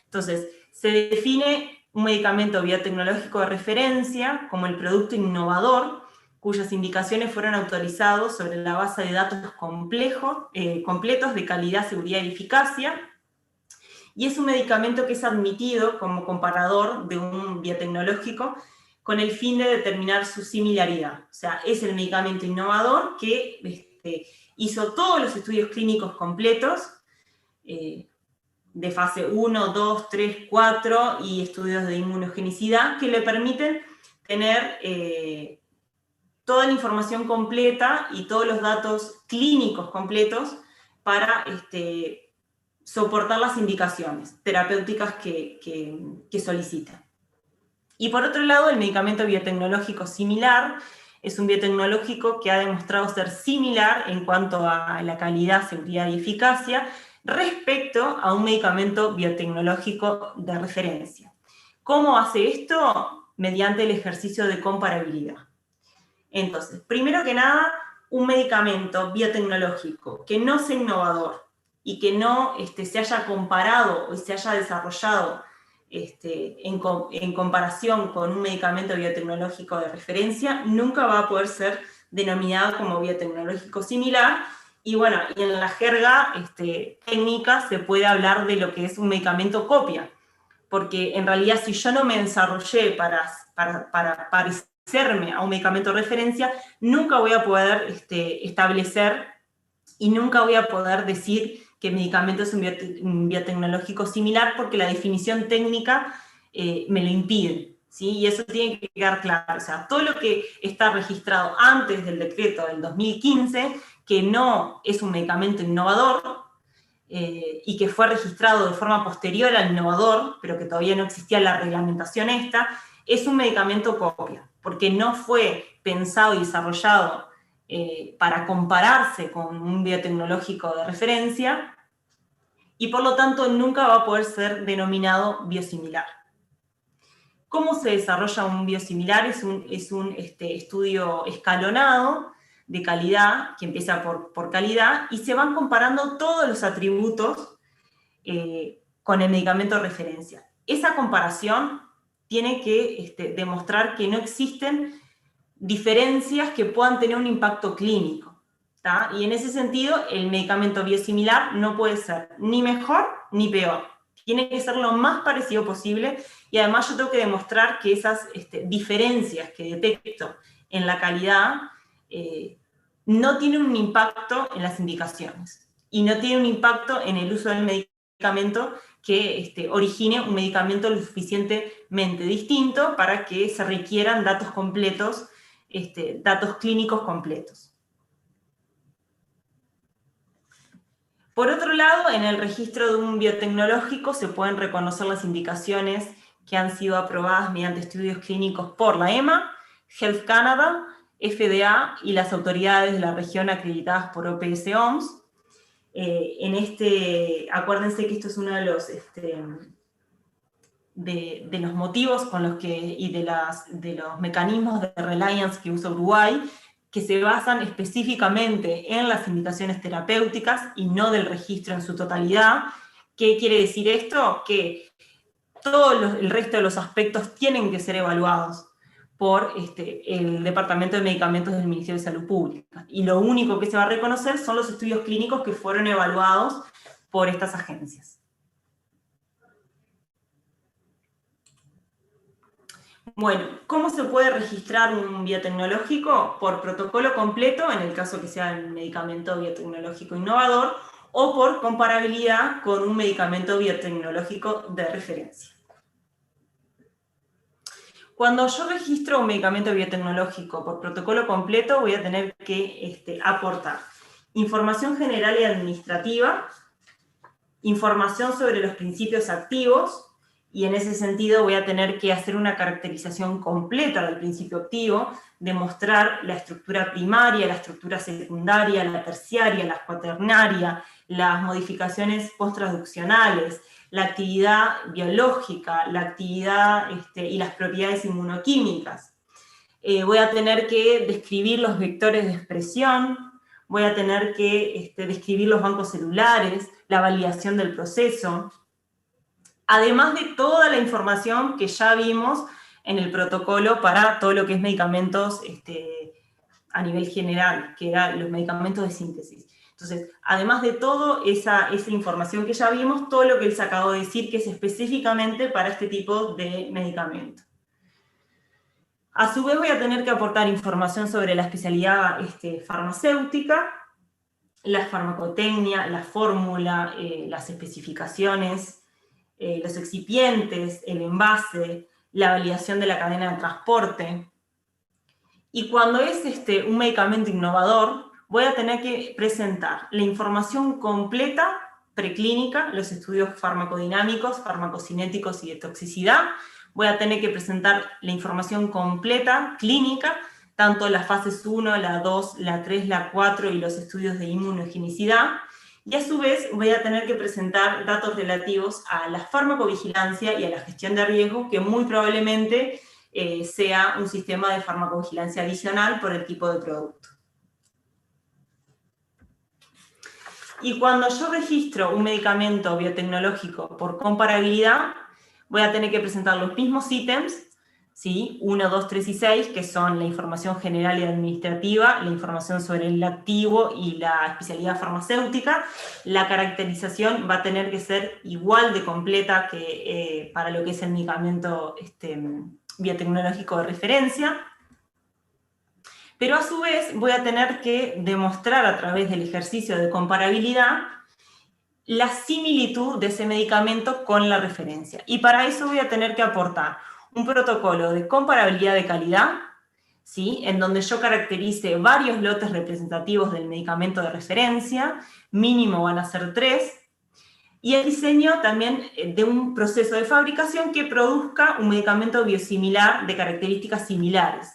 Entonces, se define un medicamento biotecnológico de referencia como el producto innovador, cuyas indicaciones fueron autorizados sobre la base de datos completos de calidad, seguridad y eficacia, y es un medicamento que es admitido como comparador de un biotecnológico con el fin de determinar su similaridad. O sea, es el medicamento innovador que hizo todos los estudios clínicos completos, de fase 1, 2, 3, 4 y estudios de inmunogenicidad que le permiten tener toda la información completa y todos los datos clínicos completos para soportar las indicaciones terapéuticas que solicitan. Y por otro lado, el medicamento biotecnológico similar es un biotecnológico que ha demostrado ser similar en cuanto a la calidad, seguridad y eficacia respecto a un medicamento biotecnológico de referencia. ¿Cómo hace esto? Mediante el ejercicio de comparabilidad. Entonces, primero que nada, un medicamento biotecnológico que no sea innovador y que no se haya comparado o se haya desarrollado en comparación con un medicamento biotecnológico de referencia, nunca va a poder ser denominado como biotecnológico similar. Y bueno, y en la jerga técnica se puede hablar de lo que es un medicamento copia, porque en realidad si yo no me desarrollé para parecerme a un medicamento de referencia, nunca voy a poder establecer y nunca voy a poder decir que el medicamento es un biotecnológico similar, porque la definición técnica me lo impide, ¿sí? Y eso tiene que quedar claro. O sea, todo lo que está registrado antes del decreto del 2015, que no es un medicamento innovador, y que fue registrado de forma posterior al innovador, pero que todavía no existía la reglamentación esta, es un medicamento copia, porque no fue pensado y desarrollado para compararse con un biotecnológico de referencia, y por lo tanto nunca va a poder ser denominado biosimilar. ¿Cómo se desarrolla un biosimilar? Es un estudio escalonado de calidad, que empieza por calidad, y se van comparando todos los atributos con el medicamento de referencia. Esa comparación tiene que demostrar que no existen diferencias que puedan tener un impacto clínico, ¿tá? Y en ese sentido, el medicamento biosimilar no puede ser ni mejor ni peor. Tiene que ser lo más parecido posible, y además yo tengo que demostrar que esas diferencias que detecto en la calidad no tienen un impacto en las indicaciones, y no tienen un impacto en el uso del medicamento que origine un medicamento lo suficientemente distinto para que se requieran datos completos, datos clínicos completos. Por otro lado, en el registro de un biotecnológico se pueden reconocer las indicaciones que han sido aprobadas mediante estudios clínicos por la EMA, Health Canada, FDA y las autoridades de la región acreditadas por OPS-OMS. Acuérdense que esto es uno de los motivos con los y de los mecanismos de reliance que usa Uruguay, que se basan específicamente en las indicaciones terapéuticas y no del registro en su totalidad. ¿Qué quiere decir esto? Que todo el resto de los aspectos tienen que ser evaluados por el Departamento de Medicamentos del Ministerio de Salud Pública. Y lo único que se va a reconocer son los estudios clínicos que fueron evaluados por estas agencias. Bueno, ¿cómo se puede registrar un biotecnológico? Por protocolo completo, en el caso que sea un medicamento biotecnológico innovador, o por comparabilidad con un medicamento biotecnológico de referencia. Cuando yo registro un medicamento biotecnológico por protocolo completo, voy a tener que aportar información general y administrativa, información sobre los principios activos, y en ese sentido voy a tener que hacer una caracterización completa del principio activo, demostrar la estructura primaria, la estructura secundaria, la terciaria, la cuaternaria, las modificaciones posttraduccionales, la actividad biológica, la actividad y las propiedades inmunoquímicas. Voy a tener que describir los vectores de expresión, voy a tener que describir los bancos celulares, la validación del proceso, además de toda la información que ya vimos en el protocolo para todo lo que es medicamentos a nivel general, que eran los medicamentos de síntesis. Entonces, además de toda esa información que ya vimos, todo lo que les acabo de decir que es específicamente para este tipo de medicamento. A su vez voy a tener que aportar información sobre la especialidad farmacéutica, la farmacotecnia, la fórmula, las especificaciones, los excipientes, el envase, la validación de la cadena de transporte. Y cuando es un medicamento innovador, voy a tener que presentar la información completa preclínica, los estudios farmacodinámicos, farmacocinéticos y de toxicidad. voy a tener que presentar la información completa, clínica, tanto las fases 1, la 2, la 3, la 4 y los estudios de inmunogenicidad, y a su vez voy a tener que presentar datos relativos a la farmacovigilancia y a la gestión de riesgos, que muy probablemente sea un sistema de farmacovigilancia adicional por el tipo de producto. Y cuando yo registro un medicamento biotecnológico por comparabilidad, voy a tener que presentar los mismos ítems, ¿sí? 1, 2, 3 y 6, que son la información general y administrativa, la información sobre el activo y la especialidad farmacéutica. La caracterización va a tener que ser igual de completa que para lo que es el medicamento biotecnológico de referencia. Pero a su vez voy a tener que demostrar a través del ejercicio de comparabilidad la similitud de ese medicamento con la referencia. Y para eso voy a tener que aportar un protocolo de comparabilidad de calidad, ¿sí? En donde yo caracterice varios lotes representativos del medicamento de referencia, mínimo van a ser 3, y el diseño también de un proceso de fabricación que produzca un medicamento biosimilar de características similares.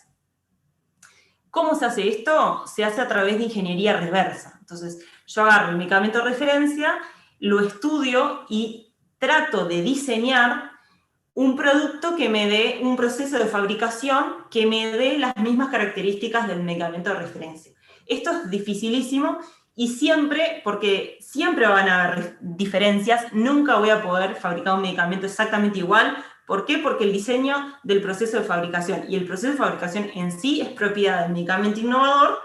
¿Cómo se hace esto? Se hace a través de ingeniería reversa. Entonces, yo agarro el medicamento de referencia, lo estudio y trato de diseñar un producto que me dé, un proceso de fabricación que me dé las mismas características del medicamento de referencia. Esto es dificilísimo y siempre, porque siempre van a haber diferencias, nunca voy a poder fabricar un medicamento exactamente igual. ¿Por qué? Porque el diseño del proceso de fabricación y el proceso de fabricación en sí es propiedad del medicamento innovador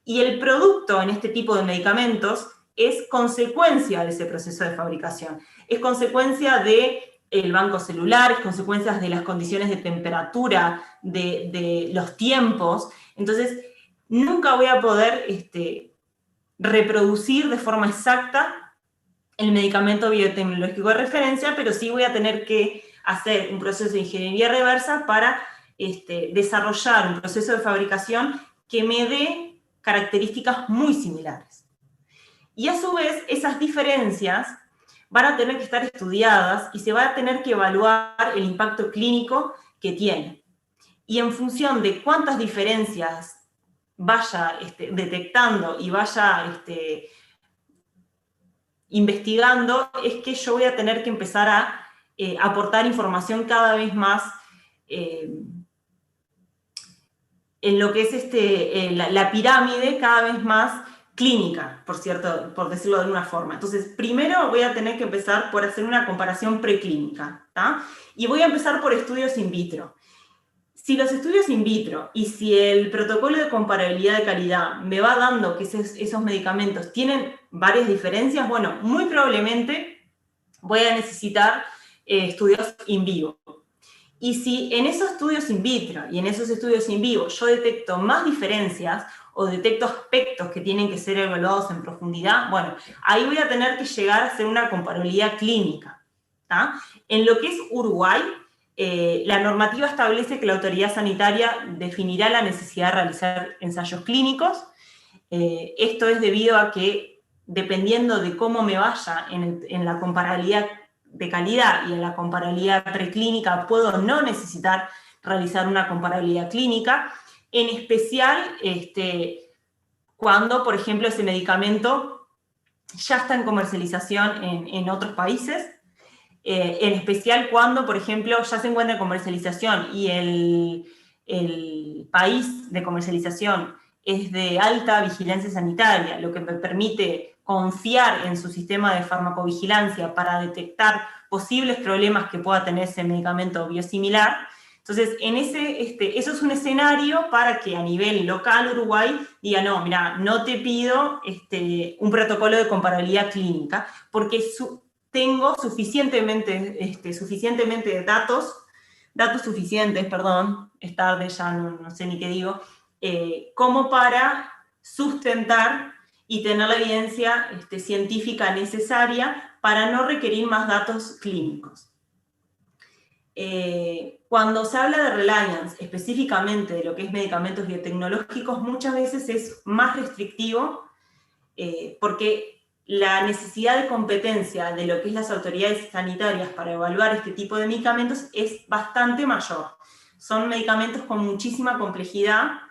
y el producto en este tipo de medicamentos es consecuencia de ese proceso de fabricación. Es consecuencia del banco celular, es consecuencia de las condiciones de temperatura, de los tiempos. Entonces, nunca voy a poder reproducir de forma exacta el medicamento biotecnológico de referencia, pero sí voy a tener que hacer un proceso de ingeniería reversa para desarrollar un proceso de fabricación que me dé características muy similares. Y a su vez, esas diferencias van a tener que estar estudiadas y se va a tener que evaluar el impacto clínico que tiene. Y en función de cuántas diferencias vaya detectando y vaya investigando, es que yo voy a tener que empezar a aportar información cada vez más en lo que es la pirámide, cada vez más clínica, por decirlo de alguna forma. Entonces, primero voy a tener que empezar por hacer una comparación preclínica, ¿tá? Y voy a empezar por estudios in vitro. Si los estudios in vitro y si el protocolo de comparabilidad de calidad me va dando que esos medicamentos tienen varias diferencias, bueno, muy probablemente voy a necesitar estudios in vivo. Y si en esos estudios in vitro y en esos estudios in vivo yo detecto más diferencias o detecto aspectos que tienen que ser evaluados en profundidad, bueno, ahí voy a tener que llegar a hacer una comparabilidad clínica, ¿tá? En lo que es Uruguay, la normativa establece que la autoridad sanitaria definirá la necesidad de realizar ensayos clínicos. Esto es debido a que, dependiendo de cómo me vaya en la comparabilidad de calidad y en la comparabilidad preclínica, puedo no necesitar realizar una comparabilidad clínica, en especial cuando, por ejemplo, ese medicamento ya está en comercialización en otros países, en especial cuando, por ejemplo, ya se encuentra en comercialización y el país de comercialización es de alta vigilancia sanitaria, lo que me permite confiar en su sistema de farmacovigilancia para detectar posibles problemas que pueda tener ese medicamento biosimilar. Entonces, eso es un escenario para que a nivel local Uruguay diga, no, mira, no te pido un protocolo de comparabilidad clínica, porque tengo suficientemente datos suficientes, perdón, es tarde, ya no sé ni qué digo, como para sustentar y tener la evidencia científica necesaria para no requerir más datos clínicos. Cuando se habla de reliance, específicamente de lo que es medicamentos biotecnológicos, muchas veces es más restrictivo porque la necesidad de competencia de lo que es las autoridades sanitarias para evaluar este tipo de medicamentos es bastante mayor. Son medicamentos con muchísima complejidad,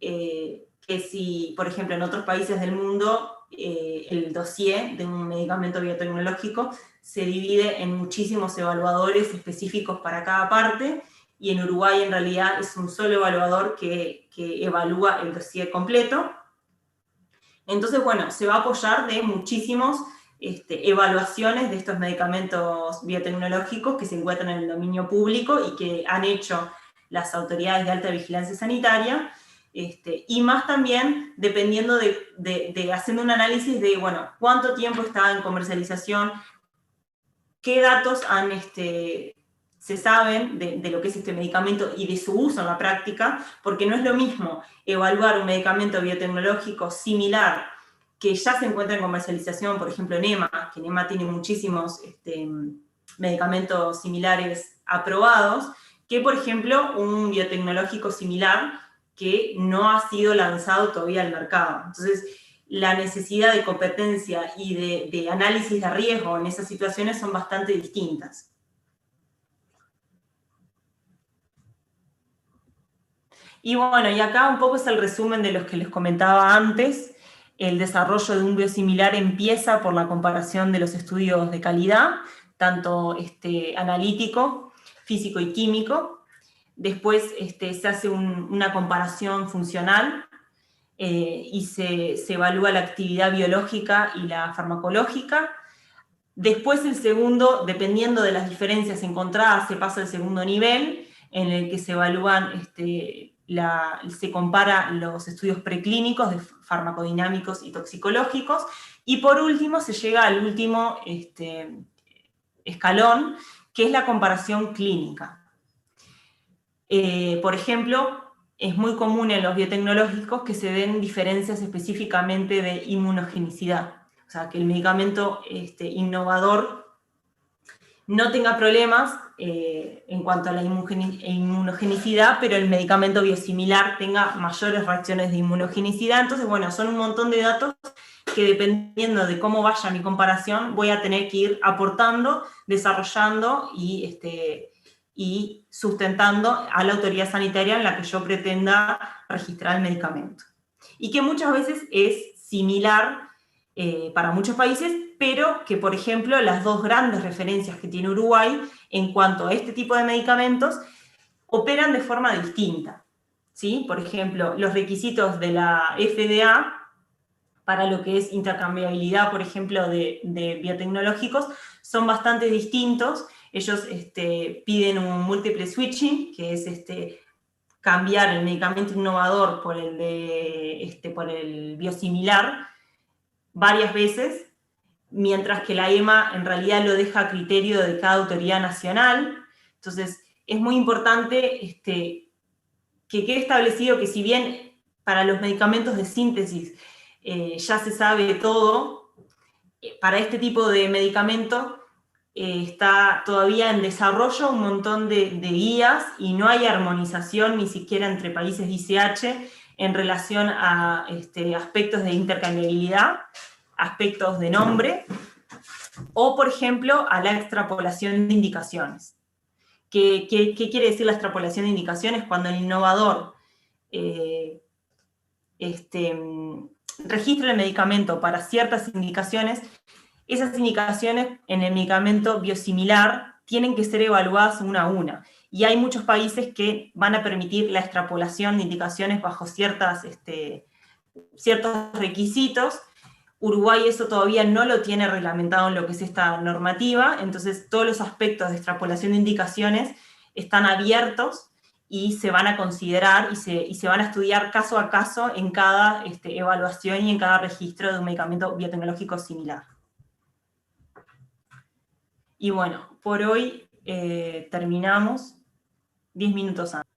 que si, por ejemplo, en otros países del mundo, el dossier de un medicamento biotecnológico se divide en muchísimos evaluadores específicos para cada parte, y en Uruguay en realidad es un solo evaluador que evalúa el dossier completo. Entonces, bueno, se va a apoyar de muchísimas evaluaciones de estos medicamentos biotecnológicos que se encuentran en el dominio público y que han hecho las autoridades de alta vigilancia sanitaria, y más también dependiendo haciendo un análisis de, bueno, cuánto tiempo está en comercialización, qué datos se saben de lo que es este medicamento y de su uso en la práctica, porque no es lo mismo evaluar un medicamento biotecnológico similar que ya se encuentra en comercialización, por ejemplo en EMA, que en EMA tiene muchísimos medicamentos similares aprobados, que por ejemplo un biotecnológico similar que no ha sido lanzado todavía al mercado. Entonces, la necesidad de competencia y de análisis de riesgo en esas situaciones son bastante distintas. Y bueno, y acá un poco es el resumen de los que les comentaba antes. El desarrollo de un biosimilar empieza por la comparación de los estudios de calidad, tanto analítico, físico y químico. Después se hace una comparación funcional, y se evalúa la actividad biológica y la farmacológica. Después el segundo, dependiendo de las diferencias encontradas, se pasa al segundo nivel, en el que se evalúan, se compara los estudios preclínicos de farmacodinámicos y toxicológicos, y por último se llega al último escalón, que es la comparación clínica. Por ejemplo, es muy común en los biotecnológicos que se den diferencias específicamente de inmunogenicidad. O sea, que el medicamento innovador no tenga problemas en cuanto a la inmunogenicidad, pero el medicamento biosimilar tenga mayores reacciones de inmunogenicidad. Entonces, bueno, son un montón de datos que dependiendo de cómo vaya mi comparación, voy a tener que ir aportando, desarrollando y sustentando a la autoridad sanitaria en la que yo pretenda registrar el medicamento. Y que muchas veces es similar para muchos países, pero que, por ejemplo, las dos grandes referencias que tiene Uruguay en cuanto a este tipo de medicamentos operan de forma distinta, ¿sí? Por ejemplo, los requisitos de la FDA para lo que es intercambiabilidad, por ejemplo, de biotecnológicos, son bastante distintos. Ellos piden un múltiple switching, que es cambiar el medicamento innovador por el biosimilar varias veces, mientras que la EMA en realidad lo deja a criterio de cada autoridad nacional. Entonces, es muy importante que quede establecido que si bien para los medicamentos de síntesis ya se sabe todo, para este tipo de medicamento está todavía en desarrollo un montón de guías y no hay armonización ni siquiera entre países ICH en relación a aspectos de intercambiabilidad, aspectos de nombre, o por ejemplo a la extrapolación de indicaciones. ¿Qué quiere decir la extrapolación de indicaciones? Cuando el innovador registra el medicamento para ciertas indicaciones, esas indicaciones en el medicamento biosimilar tienen que ser evaluadas una a una. Y hay muchos países que van a permitir la extrapolación de indicaciones bajo ciertos requisitos. Uruguay eso todavía no lo tiene reglamentado en lo que es esta normativa, entonces todos los aspectos de extrapolación de indicaciones están abiertos y se van a considerar y se van a estudiar caso a caso en cada evaluación y en cada registro de un medicamento biotecnológico similar. Y bueno, por hoy terminamos 10 minutos antes.